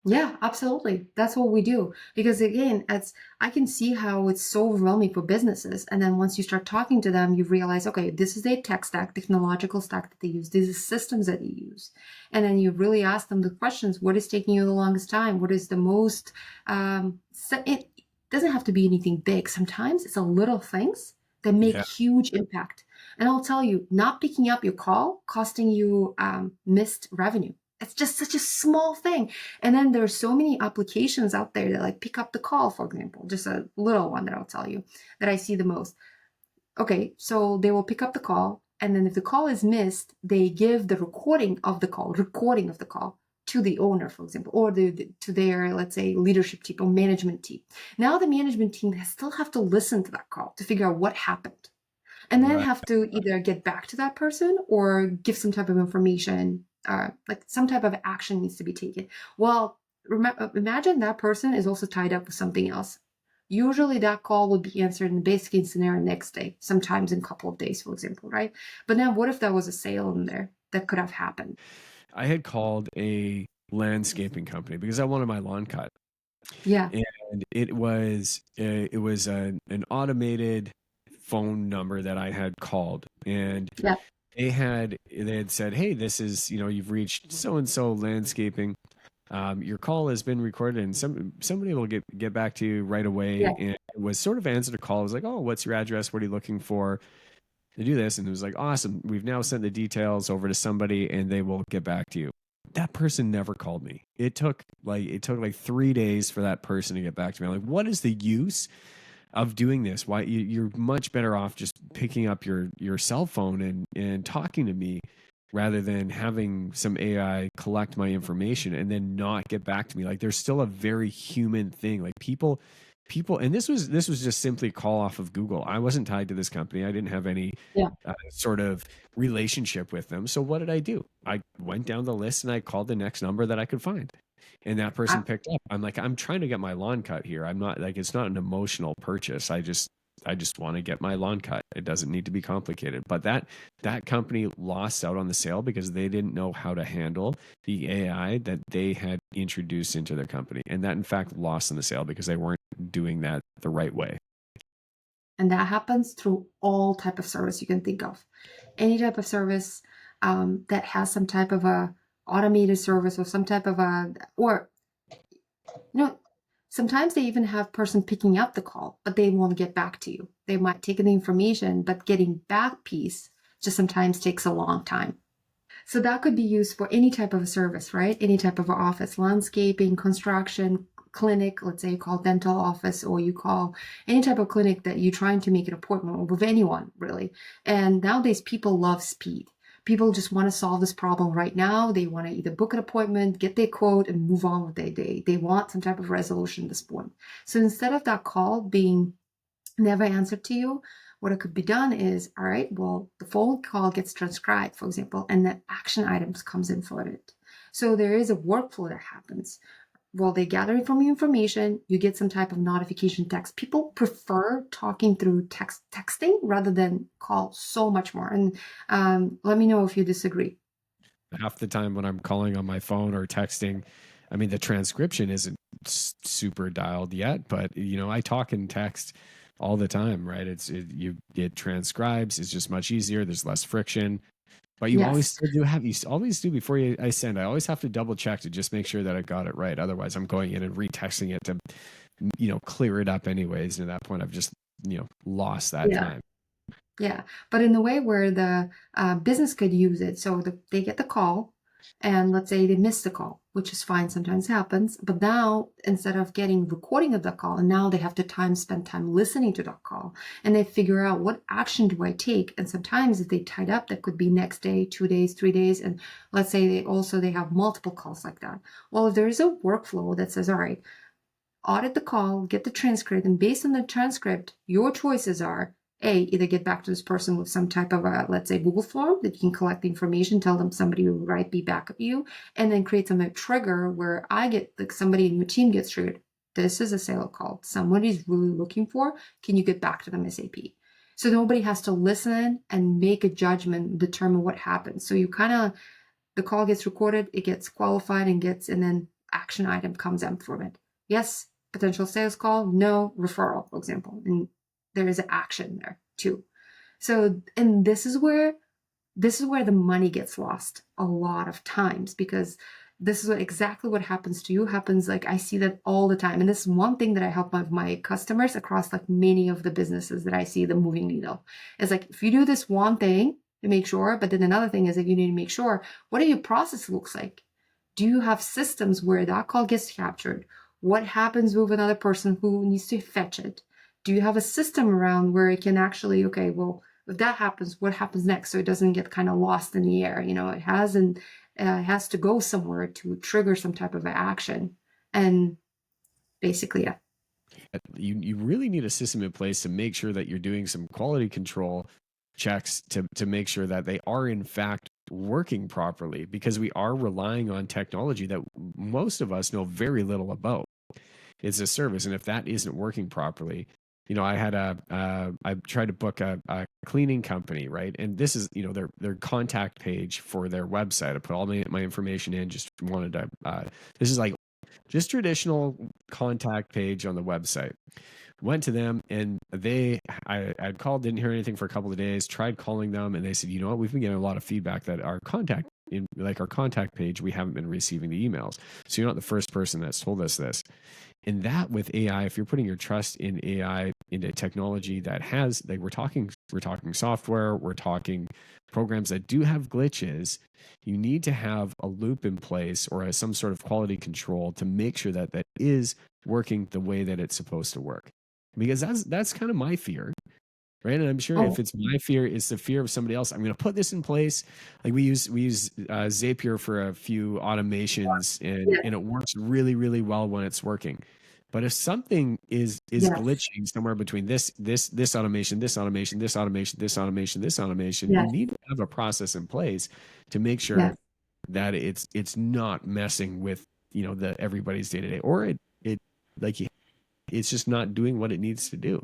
Speaker 2: Yeah, absolutely. That's what we do. Because again, it's I can see how it's so overwhelming for businesses. And then once you start talking to them, you realize, okay, this is their tech stack, technological stack that they use. These are systems that you use. And then you really ask them the questions, what is taking you the longest time? What is the most it doesn't have to be anything big. Sometimes it's a little things that make
Speaker 1: Yeah.
Speaker 2: huge impact. And I'll tell you, not picking up your call costing you missed revenue. It's just such a small thing. And then there's so many applications out there that like pick up the call, for example, just a little one that I'll tell you that I see the most. Okay, so they will pick up the call, and then if the call is missed, they give the recording of the call to the owner, for example, or to their, let's say, leadership team or management team. Now the management team still have to listen to that call to figure out what happened, and then
Speaker 1: Right.
Speaker 2: have to either get back to that person or give some type of information, like some type of action needs to be taken. Well, imagine that person is also tied up with something else. Usually that call would be answered in the best case scenario next day, sometimes in a couple of days, for example, right? But then what if there was a sale in there that could have happened?
Speaker 1: I had called a landscaping company because I wanted my lawn cut,
Speaker 2: Yeah,
Speaker 1: and it was an automated phone number that I had called, and
Speaker 2: yeah,
Speaker 1: they had said, hey, this is, you've reached so and so landscaping. Your call has been recorded, and somebody will get back to you right
Speaker 2: yeah,
Speaker 1: away. And it was sort of answered a call. It was like, oh, what's your address? What are you looking for to do this? And it was like, awesome. We've now sent the details over to somebody, and they will get back to you. That person never called me. It took like 3 days for that person to get back to me. I'm like, what is the use of doing this? Why you're much better off just picking up your cell phone and talking to me rather than having some AI collect my information and then not get back to me. Like there's still a very human thing. Like people, and this was just simply a call off of Google. I wasn't tied to this company. I didn't have any
Speaker 2: yeah.
Speaker 1: sort of relationship with them. So what did I do? I went down the list and I called the next number that I could find. And that person picked up. I'm like, I'm trying to get my lawn cut here. I'm not like, it's not an emotional purchase. I just want to get my lawn cut. It doesn't need to be complicated. But that company lost out on the sale because they didn't know how to handle the AI that they had introduced into their company. And that in fact lost on the sale because they weren't doing that the right way.
Speaker 2: And that happens through all type of service you can think of. Any type of service that has some type of a automated service or some type of a, or you know Sometimes they even have person picking up the call, but they won't get back to you. They might take the information, but getting back piece just sometimes takes a long time. So that could be used for any type of a service, right? Any type of office, landscaping, construction, clinic. Let's say you call dental office, or you call any type of clinic that you're trying to make an appointment with anyone, really. And nowadays people love speed. People just want to solve this problem right now. They want to either book an appointment, get their quote, and move on with their day. They want some type of resolution at this point. So instead of that call being never answered to you, what it could be done is, all right, well, the phone call gets transcribed, for example, and the action items comes in for it. So there is a workflow that happens. Well, they gather from you information, you get some type of notification text. People prefer talking through texting rather than call so much more. And let me know if you disagree.
Speaker 1: Half the time when I'm calling on my phone or texting, I mean, the transcription isn't super dialed yet, but I talk and text all the time, right? It transcribes. It's just much easier. There's less friction. But you always
Speaker 2: Yes.
Speaker 1: still do have, you always do before I send. I always have to double check to just make sure that I got it right. Otherwise, I'm going in and retexting it to, clear it up anyways. And at that point, I've just, lost that
Speaker 2: Yeah.
Speaker 1: time.
Speaker 2: Yeah, but in the way where the business could use it. So they get the call, and let's say they miss the call, which is fine, sometimes happens. But now, instead of getting recording of the call, and now they have to spend time listening to that call, and they figure out what action do I take. And sometimes if they tied up, that could be next day, 2 days, 3 days. And let's say they have multiple calls like that. Well, if there is a workflow that says, all right, audit the call, get the transcript, and based on the transcript, your choices are either get back to this person with some type of a, let's say, Google form that you can collect the information, tell them somebody will be back at you, and then create some trigger where I get, like, somebody in your team gets triggered. This is a sale call. Somebody's really looking for. Can you get back to them ASAP? So nobody has to listen and make a judgment, determine what happens. So you kind of, the call gets recorded, it gets qualified and then action item comes up from it. Yes, potential sales call, no, referral, for example. And there is an action there too. So, and this is where the money gets lost a lot of times, because this is exactly what happens to you happens. Like, I see that all the time. And this is one thing that I help my customers across, like, many of the businesses that I see the moving needle. It's like, if you do this one thing to make sure, but then another thing is that you need to make sure, what do your process looks like? Do you have systems where that call gets captured? What happens with another person who needs to fetch it? Do you have a system around where it can actually, okay, well, if that happens, what happens next? So it doesn't get kind of lost in the air. It has to go somewhere to trigger some type of action. And basically, yeah.
Speaker 1: You really need a system in place to make sure that you're doing some quality control checks to make sure that they are in fact working properly, because we are relying on technology that most of us know very little about. It's a service, and if that isn't working properly, I tried to book a cleaning company, right? And this is, their contact page for their website. I put all my information in, just wanted to, this is like just traditional contact page on the website. Went to them, and I'd called, didn't hear anything for a couple of days, tried calling them, and they said, you know what, we've been getting a lot of feedback that our contact page, we haven't been receiving the emails. So you're not the first person that's told us this. And that, with AI, if you're putting your trust in AI, into technology that has, like, we're talking software, we're talking programs that do have glitches, you need to have a loop in place, or some sort of quality control to make sure that that is working the way that it's supposed to work. Because that's kind of my fear, right? And I'm sure if
Speaker 2: Oh,
Speaker 1: it's my fear, it's the fear of somebody else. I'm going to put this in place. Like, we use Zapier for a few automations, and it works really, really well when it's working. But if something is
Speaker 2: yes,
Speaker 1: glitching somewhere between this automation, this automation, this automation, this automation, this automation, you
Speaker 2: yes,
Speaker 1: need to have a process in place to make sure
Speaker 2: yes.
Speaker 1: that it's not messing with, the everybody's day to day, or it like it's just not doing what it needs to do.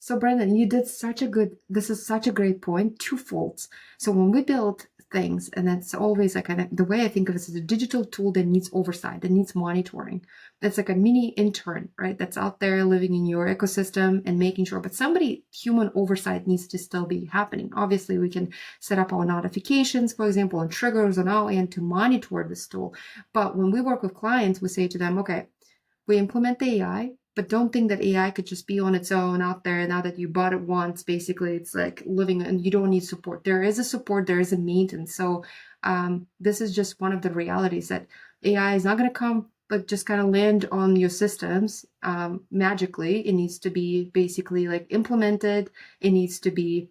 Speaker 2: So Brandon, this is such a great point, twofold. So when we build things, and that's always like the way I think of it is a digital tool that needs oversight, that needs monitoring. That's like a mini intern, right? That's out there living in your ecosystem and making sure, but human oversight needs to still be happening. Obviously, we can set up our notifications, for example, and triggers on our end to monitor this tool. But when we work with clients, we say to them, okay, We implement the AI, but don't think that AI could just be on its own out there. Now that you bought it once, basically, it's like living and you don't need support. There is a support, there is a maintenance. So this is just one of the realities that AI is not going to come, but just kind of land on your systems magically. It needs to be basically like implemented. It needs to be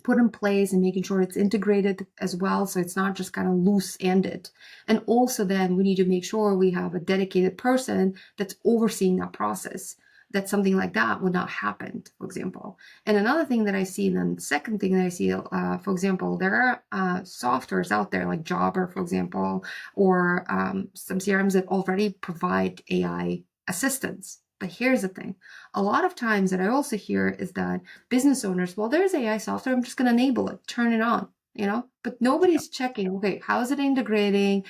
Speaker 2: put in place and making sure it's integrated as well. So it's not just kind of loose ended. And also then we need to make sure we have a dedicated person that's overseeing that process. That something like that would not happen, for example. And another thing that I see, and then the second thing that I see, for example, there are softwares out there like Jobber, for example, or some CRMs that already provide AI assistance. But here's the thing. A lot of times that I also hear is that business owners, well, there's AI software, I'm just going to enable it, turn it on, but nobody's checking, okay, how is it integrating?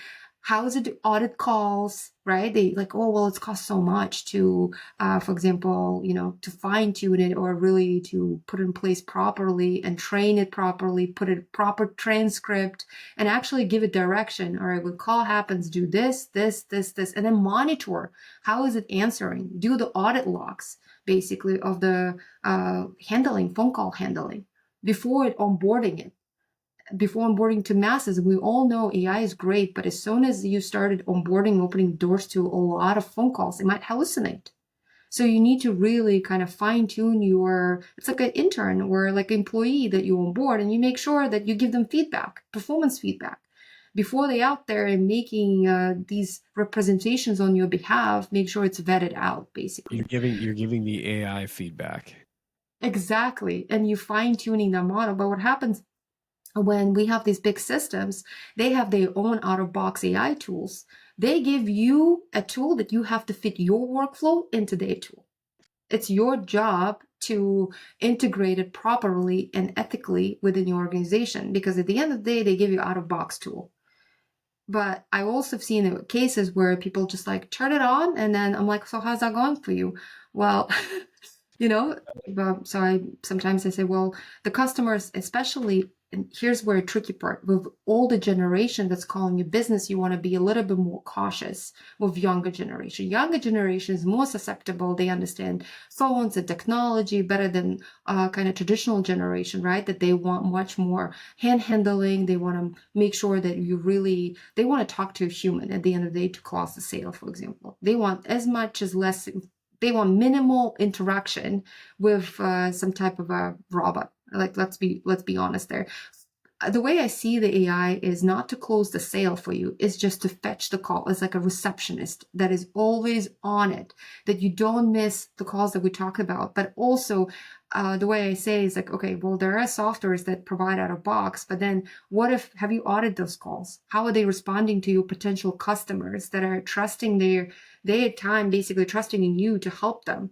Speaker 2: How is it audit calls, right? They like, oh, well, it's cost so much to, for example, to fine tune it or really to put it in place properly and train it properly, put a proper transcript and actually give it direction. All right, when call happens, do this, this, this, this, and then monitor. How is it answering? Do the audit logs basically of the phone call handling before onboarding it. Before onboarding to masses, we all know AI is great, but as soon as you started onboarding, opening doors to a lot of phone calls, it might hallucinate. So you need to really kind of fine tune it's like an intern or like an employee that you onboard and you make sure that you give them feedback, performance feedback. Before they out there and making these representations on your behalf, make sure it's vetted out, basically.
Speaker 1: You're giving the AI feedback.
Speaker 2: Exactly. And you fine tuning the model. But what happens when we have these big systems, they have their own out-of-box AI tools. They give you a tool that you have to fit your workflow into their tool. It's your job to integrate it properly and ethically within your organization, because at the end of the day, they give you out-of-box tool. But I also have seen cases where people just like turn it on and then I'm like, so how's that going for you? Well, sometimes I say, well, the customers, especially, and here's where a tricky part, with older generation that's calling you business, you want to be a little bit more cautious with younger generation. Younger generation is more susceptible. They understand phones and technology better than kind of traditional generation, right? That they want much more hand handling. They want to make sure that they want to talk to a human at the end of the day to close the sale, for example. They want as much as less. They want minimal interaction with some type of a robot. Like, let's be honest there. The way I see the AI is not to close the sale for you, it's just to fetch the call. It's like a receptionist that is always on it, that you don't miss the calls that we talk about. But also, the way I say is like, okay, well, there are softwares that provide out of box, but then have you audited those calls? How are they responding to your potential customers that are trusting their time, basically trusting in you to help them?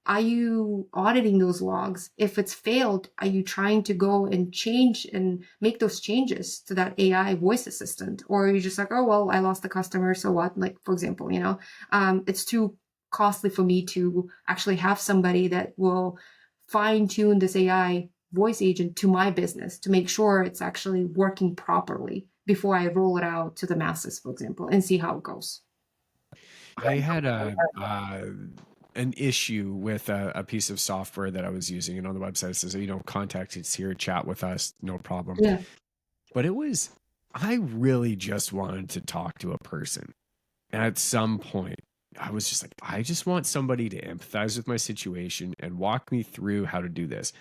Speaker 2: Are you auditing those logs? If it's failed, are you trying to go and change and make those changes to that AI voice assistant? Or are you just like, oh, well, I lost the customer, so what? Like, for example, it's too costly for me to actually have somebody that will fine tune this AI voice agent to my business to make sure it's actually working properly before I roll it out to the masses, for example, and see how it goes.
Speaker 1: I had an issue with a piece of software that I was using, and on the website it says, contact us here, chat with us, no problem.
Speaker 2: Yeah.
Speaker 1: But I really just wanted to talk to a person. And at some point, I was just like, I just want somebody to empathize with my situation and walk me through how to do this.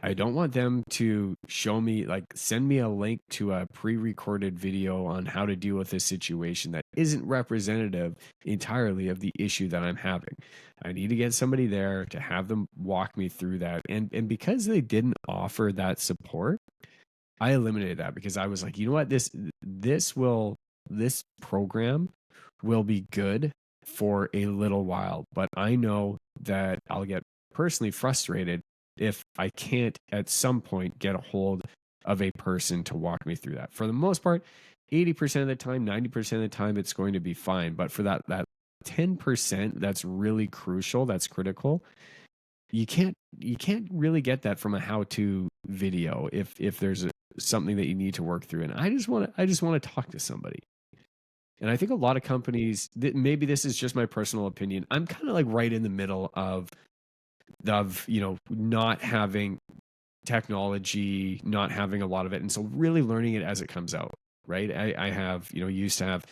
Speaker 1: I don't want them to send me a link to a pre-recorded video on how to deal with this situation that isn't representative entirely of the issue that I'm having. I need to get somebody there to have them walk me through that. And because they didn't offer that support, I eliminated that, because I was like, you know what, this program will be good for a little while, but I know that I'll get personally frustrated if I can't at some point get a hold of a person to walk me through that. For the most part, 80% of the time, 90% of the time, it's going to be fine. But for that 10% that's really crucial, that's critical, you can't really get that from a how-to video if there's something that you need to work through. And I just want to talk to somebody. And I think a lot of companies, maybe this is just my personal opinion, I'm kind of like right in the middle of not having technology, not having a lot of it, and so really learning it as it comes out. Right, I have used to have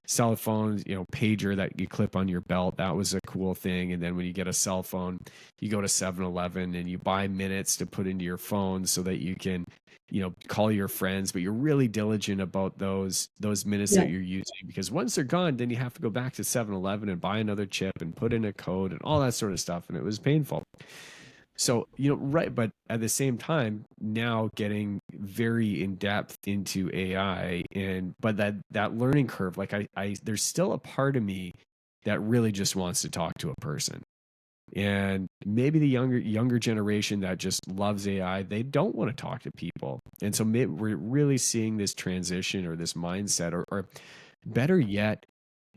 Speaker 1: cell phones, pager that you clip on your belt. That was a cool thing. And then when you get a cell phone, you go to 7-Eleven and you buy minutes to put into your phone so that you can call your friends, but you're really diligent about those minutes
Speaker 2: Yeah.
Speaker 1: that you're using, because once they're gone, then you have to go back to 7-Eleven and buy another chip and put in a code and all that sort of stuff, and it was painful. So, right. But at the same time, now getting very in depth into AI, but that learning curve, like there's still a part of me that really just wants to talk to a person. And maybe the younger generation that just loves AI, they don't want to talk to people. And so we're really seeing this transition or this mindset, or better yet,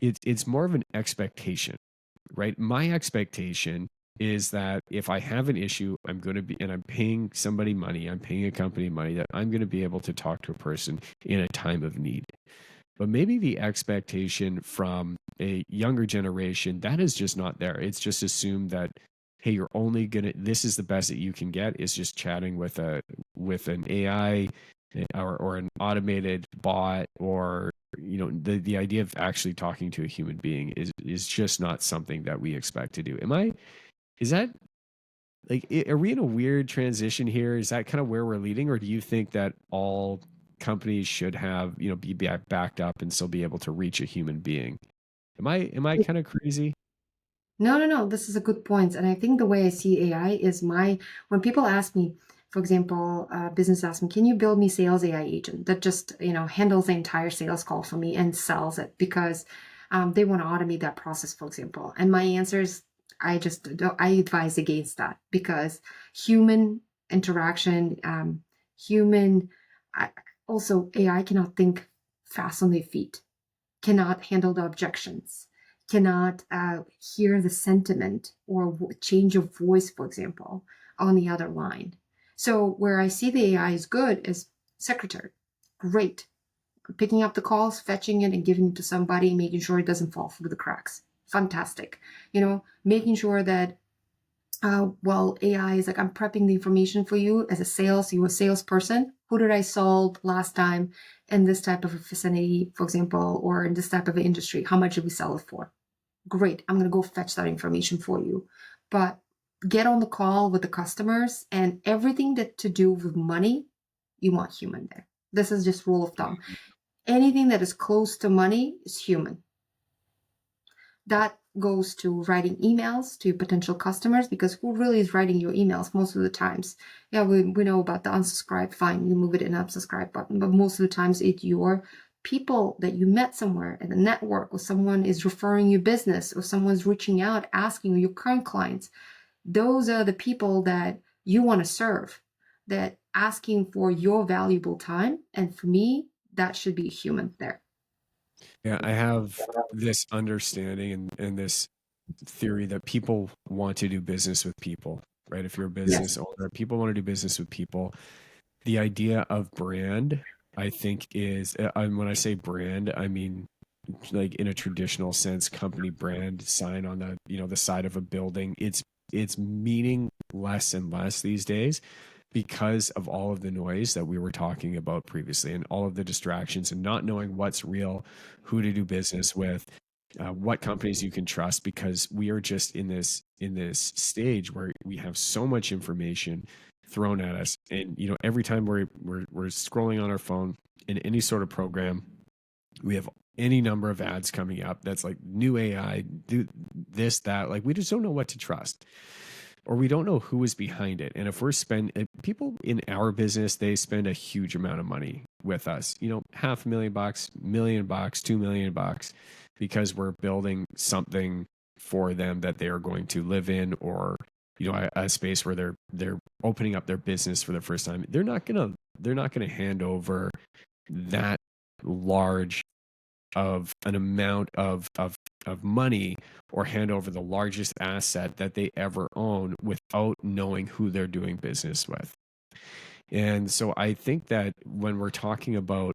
Speaker 1: it's more of an expectation, right? My expectation is that if I have an issue, I'm going to be, and I'm paying somebody money, I'm paying a company money, that I'm going to be able to talk to a person in a time of need. But maybe the expectation from a younger generation, that is just not there. It's just assumed that, hey, you're only gonna, this is the best that you can get, is just chatting with an AI, or an automated bot, or the idea of actually talking to a human being is just not something that we expect to do. Is that, like, are we in a weird transition here? Is that kind of where we're leading, or do you think that all companies should have, be backed up and still be able to reach a human being? Am I kind of crazy?
Speaker 2: No, no, no. This is a good point. And I think the way I see AI is when people ask me, for example, business asks me, can you build me sales AI agent that just, handles the entire sales call for me and sells it because they want to automate that process, for example. And my answer is, I advise against that because human interaction, human, I, also AI cannot think fast on their feet, cannot handle the objections, cannot hear the sentiment or change of voice, for example, on the other line. So where I see the AI is good is secretary. Great. Picking up the calls, fetching it and giving it to somebody, making sure it doesn't fall through the cracks. Fantastic. Making sure that AI is like, I'm prepping the information for you as you a salesperson. Who did I sold last time in this type of a vicinity, for example, or in this type of industry? How much did we sell it for? Great. I'm going to go fetch that information for you. But get on the call with the customers, and everything that to do with money, you want human there. This is just rule of thumb. Anything that is close to money is human. That goes to writing emails to potential customers, because who really is writing your emails most of the times? Yeah, we know about the unsubscribe, fine, you move it in unsubscribe button, but most of the times it's your people that you met somewhere in the network, or someone is referring you business, or someone's reaching out asking your current clients. Those are the people that you want to serve, that asking for your valuable time. And for me, that should be human there.
Speaker 1: Yeah, I have this understanding and this theory that people want to do business with people, right? If you're a
Speaker 2: Yes.
Speaker 1: business owner, people want to do business with people. The idea of brand, I think, is, and when I say brand, I mean like in a traditional sense, company brand sign on the side of a building. It's meaning less and less these days because of all of the noise that we were talking about previously, and all of the distractions, and not knowing what's real, who to do business with, what companies you can trust, because we are just in this stage where we have so much information thrown at us. And every time we're scrolling on our phone in any sort of program, we have any number of ads coming up that's like new AI, do this, that. Like, we just don't know what to trust, or we don't know who is behind it. And if people in our business, they spend a huge amount of money with us, $500,000, $1,000,000, $2,000,000, because we're building something for them that they are going to live in, or a space where they're opening up their business for the first time. They're not gonna hand over that large of an amount of money, or hand over the largest asset that they ever own, without knowing who they're doing business with. And so I think that when we're talking about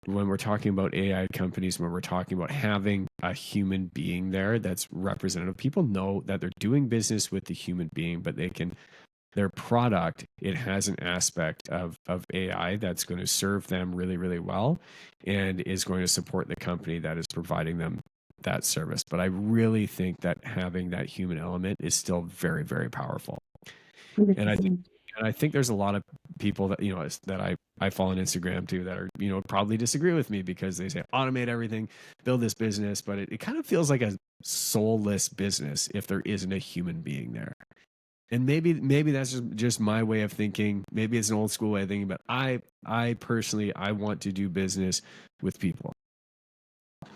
Speaker 1: when we're talking about AI companies, when we're talking about having a human being there that's representative, people know that they're doing business with the human being, but they can, their product, it has an aspect of AI that's going to serve them really, really well and is going to support the company that is providing them that service. But I really think that having that human element is still very, very powerful. And I think
Speaker 2: 100%.
Speaker 1: and I think there's a lot of people that, that I follow on Instagram too that are, probably disagree with me because they say automate everything, build this business, but it kind of feels like a soulless business if there isn't a human being there. And maybe that's just my way of thinking. Maybe it's an old school way of thinking, but I personally I want to do business with people.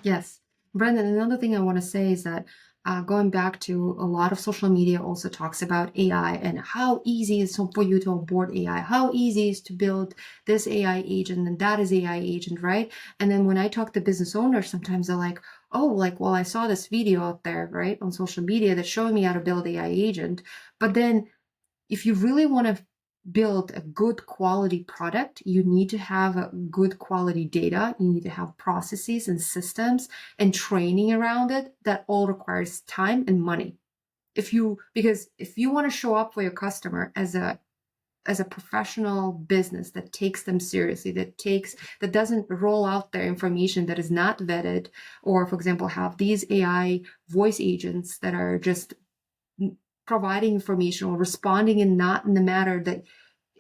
Speaker 2: Yes. Brendan, another thing I want to say is that going back to a lot of social media also talks about AI and how easy it is for you to onboard AI, how easy it is to build this AI agent and that is AI agent, right? And then when I talk to business owners, sometimes they're like, oh, like, well, I saw this video out there, right, on social media that's showing me how to build AI agent. But then if you really want to build a good quality product, you need to have a good quality data. You need to have processes and systems and training around it. That all requires time and money. Because if you want to show up for your customer as a professional business that takes them seriously, that doesn't roll out their information that is not vetted, or for example, have these AI voice agents that are just providing information or responding in not in the manner that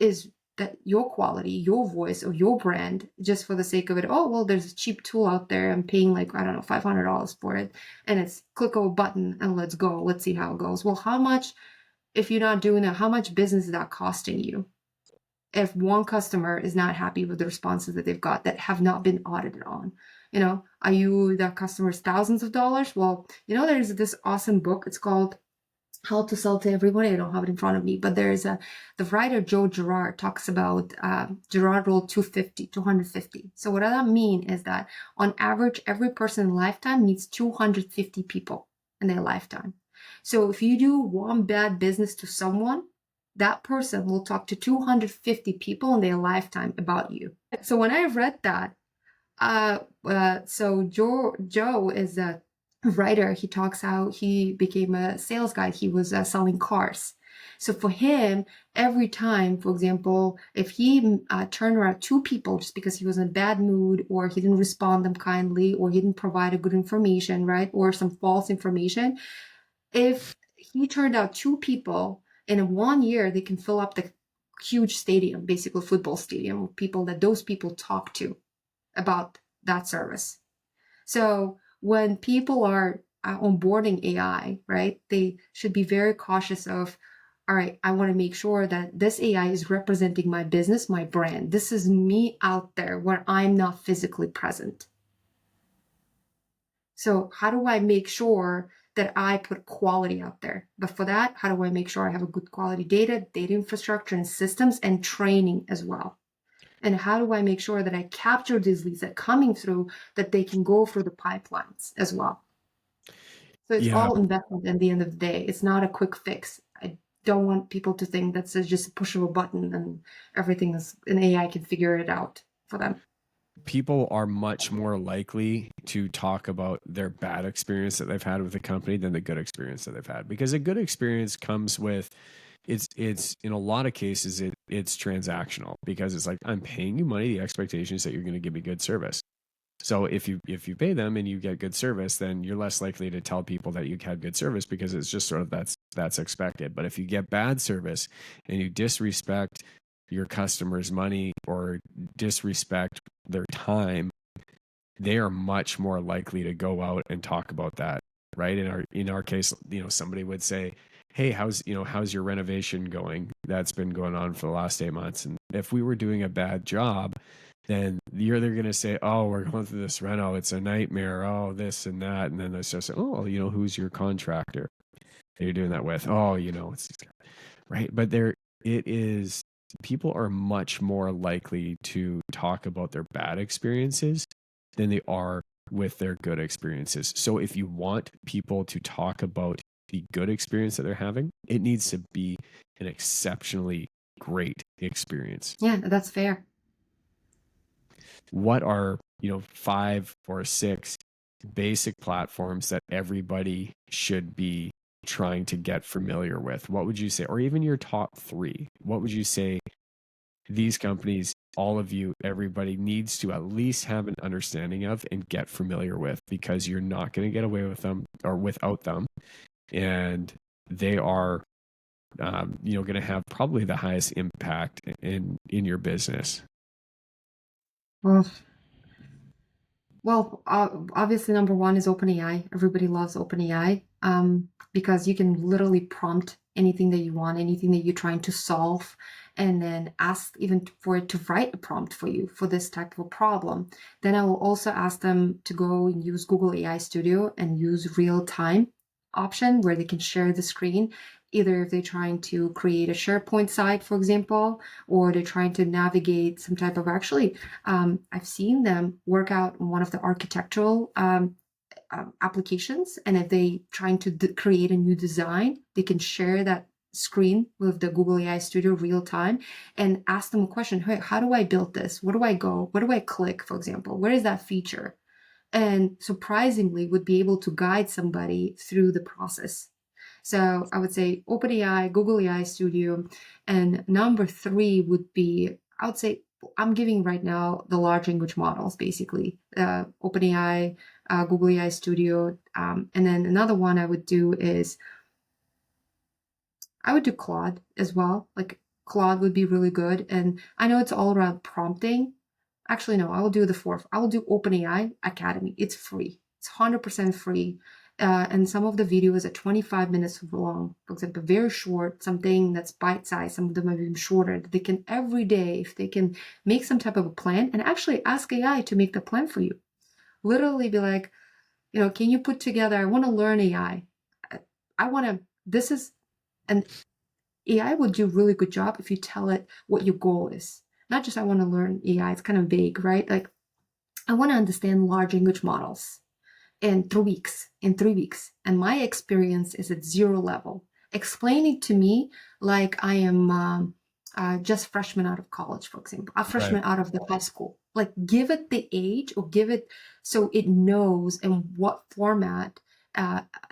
Speaker 2: is that your quality, your voice, or your brand, just for the sake of it. Oh, well, there's a cheap tool out there. I'm paying like, I don't know, $500 for it. And it's click a button and let's go. Let's see how it goes. Well, how much, if you're not doing that, how much business is that costing you? If one customer is not happy with the responses that they've got that have not been audited on, are you that customer's thousands of dollars? Well, there's this awesome book. It's called How to Sell to Everybody. I don't have it in front of me, but the writer Joe Girard talks about Girard Rule 250. So what does that mean is that on average, every person in lifetime meets 250 people in their lifetime. So if you do one bad business to someone, that person will talk to 250 people in their lifetime about you. So when I read that, so Joe is a writer. He talks how he became a sales guy. He was selling cars. So for him, every time, for example, if he turned around two people just because he was in a bad mood, or he didn't respond them kindly, or he didn't provide a good information, right, or some false information, if he turned out two people in 1 year, they can fill up the huge stadium, basically football stadium, with people that those people talk to about that service. So when people are onboarding AI, right, they should be very cautious of, all right, I want to make sure that this AI is representing my business, my brand. This is me out there where I'm not physically present. So how do I make sure that I put quality out there? But for that, how do I make sure I have a good quality data infrastructure and systems and training as well? And how do I make sure that I capture these leads that are coming through, that they can go through the pipelines as well? So it's
Speaker 1: Yeah,
Speaker 2: all investment at the end of the day. It's not a quick fix. I don't want people to think that's just a push of a button and everything is an AI can figure it out for them.
Speaker 1: people are much more likely to talk about their bad experience that they've had with the company than the good experience that they've had, because a good experience comes with, it's in a lot of cases it's transactional, because it's like, I'm paying you money, the expectation is that you're going to give me good service. So if you pay them and you get good service, then you're less likely to tell people that you had good service, because it's just sort of that's expected. But if you get bad service and you disrespect your customers' money or disrespect their time, they are much more likely to go out and talk about that, right? In our case, somebody would say, hey, how's your renovation going that's been going on for the last 8 months? And if we were doing a bad job, then they're going to say, oh, we're going through this reno, it's a nightmare, oh, this and that. And then they start saying, oh, who's your contractor that you're doing that with? Oh, it's right. But it is, people are much more likely to talk about their bad experiences than they are with their good experiences. So if you want people to talk about the good experience that they're having, it needs to be an exceptionally great experience.
Speaker 2: Yeah, that's fair.
Speaker 1: What are 5 or 6 basic platforms that everybody should be trying to get familiar with, what would you say? Or even your top 3, what would you say these companies, all of you, everybody needs to at least have an understanding of and get familiar with, because you're not going to get away with them or without them. And they are, going to have probably the highest impact in your business.
Speaker 2: Well, obviously, number one is OpenAI. Everybody loves OpenAI because you can literally prompt anything that you want, anything that you're trying to solve, and then ask even for it to write a prompt for you for this type of problem. Then I will also ask them to go and use Google AI Studio and use real time option where they can share the screen, either if they're trying to create a SharePoint site, for example, or they're trying to navigate some type of I've seen them work out one of the architectural applications, and if they trying to create a new design, they can share that screen with the Google AI Studio real time and ask them a question. Hey, how do I build this? Where do I go? Where do I click, for example? Where is that feature? And surprisingly would be able to guide somebody through the process. So I would say OpenAI, Google AI Studio, and number 3 would be, I would say, I'm giving right now the large language models, basically, OpenAI, Google AI Studio, and then another one I would do is, I would do Claude as well. Like Claude would be really good, and I know it's all around prompting. Actually, no, I will do the 4th. I will do OpenAI Academy. It's free. It's 100% free. And some of the videos are 25 minutes long, for example, very short, something that's bite-sized. Some of them are even shorter. They can every day, if they can make some type of a plan and actually ask AI to make the plan for you. Literally be like, can you put together, I want to learn AI. And AI will do a really good job if you tell it what your goal is. Not just I want to learn AI, it's kind of vague, right? Like I want to understand large language models in 3 weeks, And my experience is at 0 level. Explain it to me like I am just freshman out of college, for example, a freshman out of the high school. Like give it the age, or give it so it knows in what format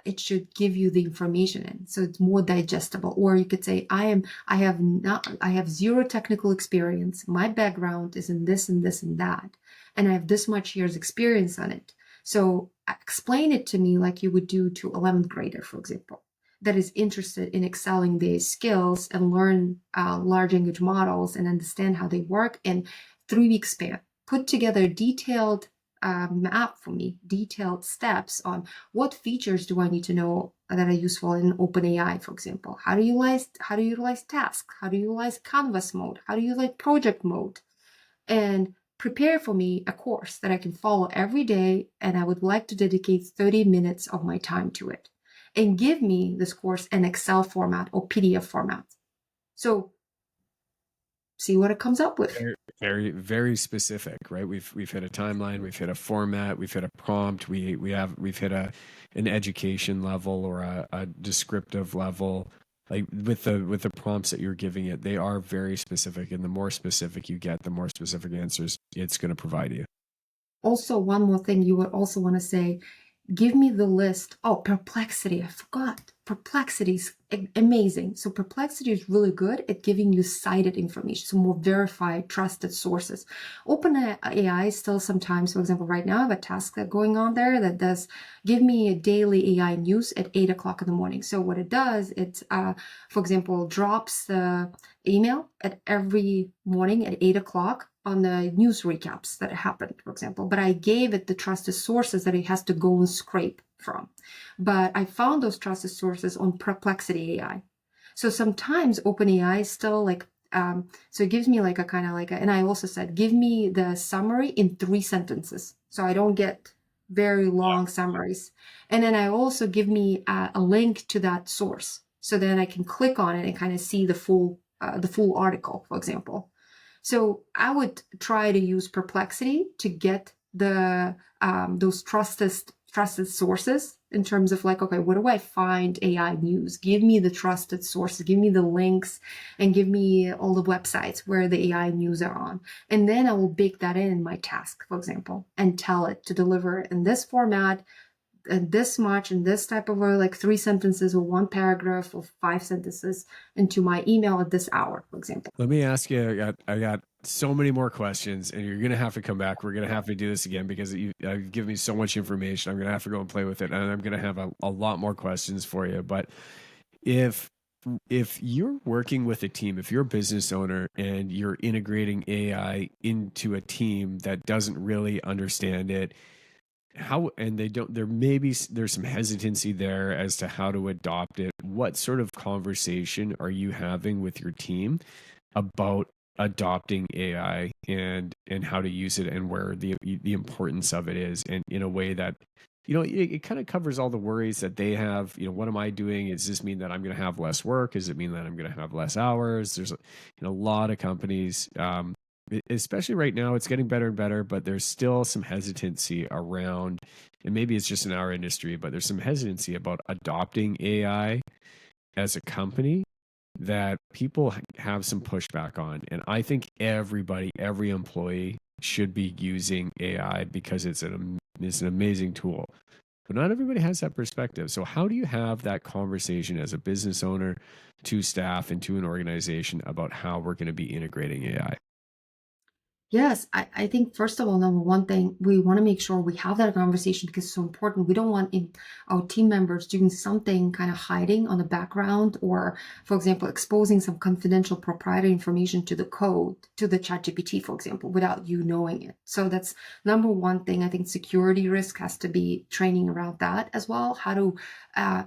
Speaker 2: it should give you the information in, so it's more digestible. Or you could say, I have 0 technical experience. My background is in this and this and that, and I have this much years experience on it. So explain it to me like you would do to 11th grader, for example, that is interested in excelling their skills and learn large language models and understand how they work in 3-week span. Put together a detailed map for me, detailed steps on what features do I need to know that are useful in OpenAI, for example. How to utilize tasks, how to utilize canvas mode, how to utilize project mode, and prepare for me a course that I can follow every day, and I would like to dedicate 30 minutes of my time to it. And give me this course in Excel format or PDF format. So see what it comes up with.
Speaker 1: Very, very, very specific, right? We've hit a timeline, we've hit a format, we've hit a prompt, we've hit an education level or a descriptive level. Like with the prompts that you're giving it, they are very specific, and the more specific you get, the more specific answers it's going to provide you.
Speaker 2: Also, one more thing you would also want to say, give me the list. Oh, Perplexity. I forgot. Perplexity is amazing. So Perplexity is really good at giving you cited information, so more verified, trusted sources. OpenAI still sometimes, for example, right now I have a task that going on there that does give me a daily AI news at 8 o'clock in the morning. So what it does, it, for example, drops the email at every morning at 8 o'clock on the news recaps that happened, for example, but I gave it the trusted sources that it has to go and scrape from. But I found those trusted sources on Perplexity AI. So sometimes OpenAI is still like, so it gives me like a kind of like, and I also said, give me the summary in 3 sentences. So I don't get very long summaries. And then I also give me a link to that source. So then I can click on it and kind of see the full article, for example. So I would try to use Perplexity to get the those trusted trusted sources in terms of like, okay, where do I find AI news? Give me the trusted sources, give me the links, and give me all the websites where the AI news are on. And then I will bake that in my task, for example, and tell it to deliver in this format, and this much, and this type of like 3 sentences or 1 paragraph or 5 sentences into my email at this hour, for example.
Speaker 1: Let me ask you, I got so many more questions, and you're going to have to come back. We're going to have to do this again because you've given me so much information. I'm going to have to go and play with it, and I'm going to have a lot more questions for you. But if you're working with a team, if you're a business owner and you're integrating AI into a team that doesn't really understand it, how, and they don't, there's some hesitancy there as to how to adopt it. What sort of conversation are you having with your team about adopting AI and how to use it and where the importance of it is, and in a way that, it kind of covers all the worries that they have. What am I doing? Does this mean that I'm going to have less work? Does it mean that I'm going to have less hours? There's a lot of companies, especially right now, it's getting better and better, but there's still some hesitancy around, and maybe it's just in our industry, but there's some hesitancy about adopting AI as a company that people have some pushback on. And I think every employee should be using AI because it's an amazing tool. But not everybody has that perspective. So how do you have that conversation as a business owner to staff and to an organization about how we're going to be integrating AI?
Speaker 2: Yes, I think first of all, number one thing, we want to make sure we have that conversation because it's so important. We don't want our team members doing something kind of hiding on the background or, for example, exposing some confidential proprietary information to the code, to the ChatGPT, for example, without you knowing it. So that's number one thing. I think security risk has to be training around that as well, how to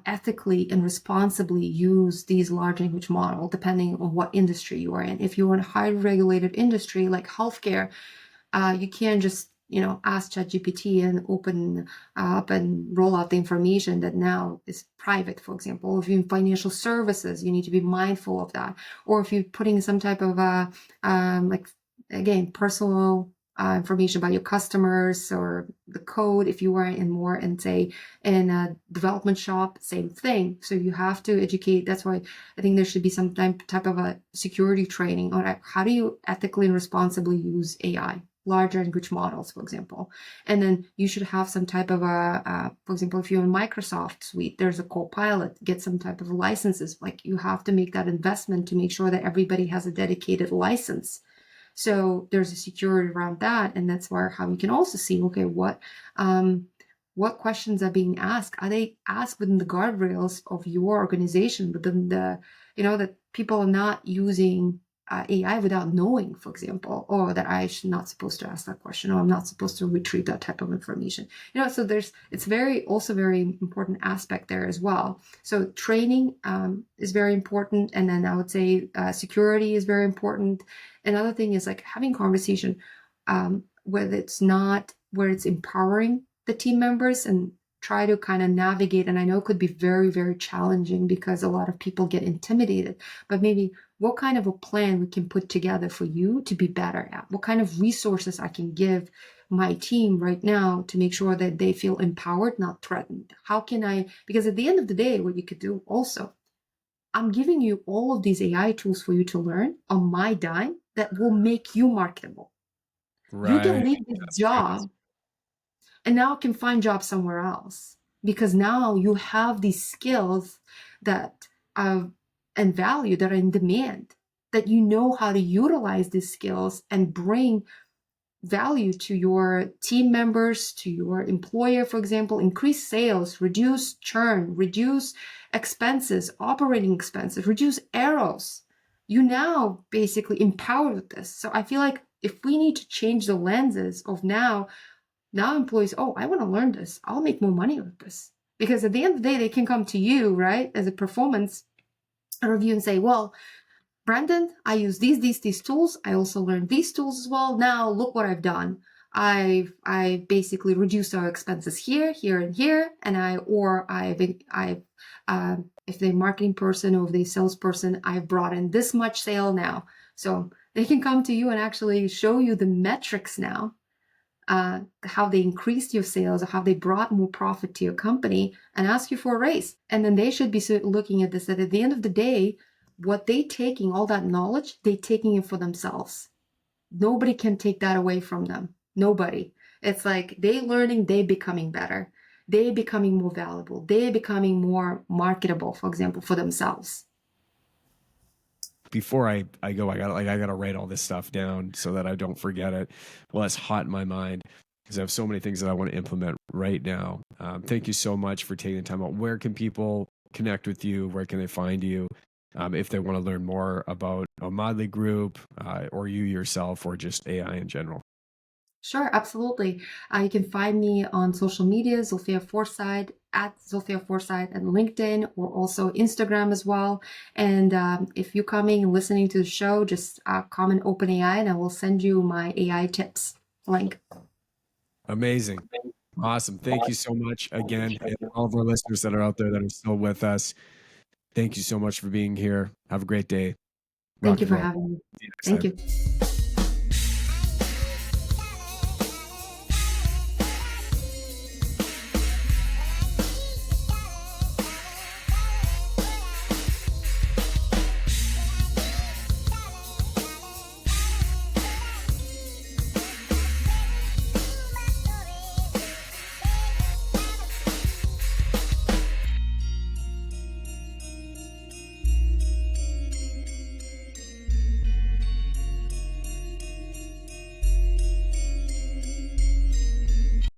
Speaker 2: ethically and responsibly use these large language models, depending on what industry you are in. If you're in a highly regulated industry like healthcare, you can't just ask ChatGPT and open up and roll out the information that now is private, for example. If you're in financial services, you need to be mindful of that. Or if you're putting some type of like, again, personal information about your customers or the code, if you are in say in a development shop, same thing. So you have to educate. That's why I think there should be some type of a security training on how do you ethically and responsibly use AI, large language models, for example. And then you should have some type of for example, if you're in Microsoft suite, there's a Copilot, get some type of licenses. Like you have to make that investment to make sure that everybody has a dedicated license. So there's a security around that, and that's where how you can also see, okay, what questions are being asked? Are they asked within the guardrails of your organization, within that people are not using AI without knowing, for example, or that I should not supposed to ask that question, or I'm not supposed to retrieve that type of information. So it's also very important aspect there as well. So training is very important, and then I would say security is very important. Another thing is like having conversation where it's empowering the team members and try to kind of navigate. And I know it could be very, very challenging because a lot of people get intimidated, but maybe what kind of a plan we can put together for you to be better at, what kind of resources I can give my team right now to make sure that they feel empowered, not threatened. How can I, because at the end of the day, what you could do also, I'm giving you all of these AI tools for you to learn on my dime that will make you marketable. You can
Speaker 1: Right.
Speaker 2: leave this
Speaker 1: That's right.
Speaker 2: job and now can find jobs somewhere else because now you have these skills that and value that are in demand, that you know how to utilize these skills and bring value to your team members, to your employer, for example, increase sales, reduce churn, reduce expenses, operating expenses, reduce errors. You now basically empowered with this. So I feel like if we need to change the lenses of now employees, oh, I want to learn this. I'll make more money with this. Because at the end of the day, they can come to you, right, as a performance review and say, well, Brandon, I use these tools. I also learned these tools as well. Now look what I've done. I basically reduced our expenses here, and here, and if they're marketing person or if they're salesperson, I've brought in this much sale now. So they can come to you and actually show you the metrics now how they increased your sales or how they brought more profit to your company and ask you for a raise. And then they should be looking at this, that at the end of the day, what they taking, all that knowledge, they taking it for themselves. Nobody can take that away from them. Nobody. It's like they learning, they becoming better. They becoming more valuable. They becoming more marketable, for example, for themselves.
Speaker 1: Before I go, I gotta write all this stuff down so that I don't forget it. Well, it's hot in my mind because I have so many things that I want to implement right now. Thank you so much for taking the time out. Where can people connect with you? Where can they find you? If they want to learn more about Omadli Group or you yourself or just AI in general.
Speaker 2: Sure, absolutely. You can find me on social media, Zulfiya Forsythe, at Zulfiya Forsythe and LinkedIn, or also Instagram as well. And if you're coming and listening to the show, just comment OpenAI and I will send you my AI tips link.
Speaker 1: Amazing. Awesome. Thank you so much again. And all of our listeners that are out there that are still with us, thank you so much for being here. Have a great day.
Speaker 2: Thank
Speaker 1: Rock
Speaker 2: you
Speaker 1: and
Speaker 2: for
Speaker 1: roll.
Speaker 2: having me.
Speaker 1: See you next
Speaker 2: Thank
Speaker 1: time.
Speaker 2: you.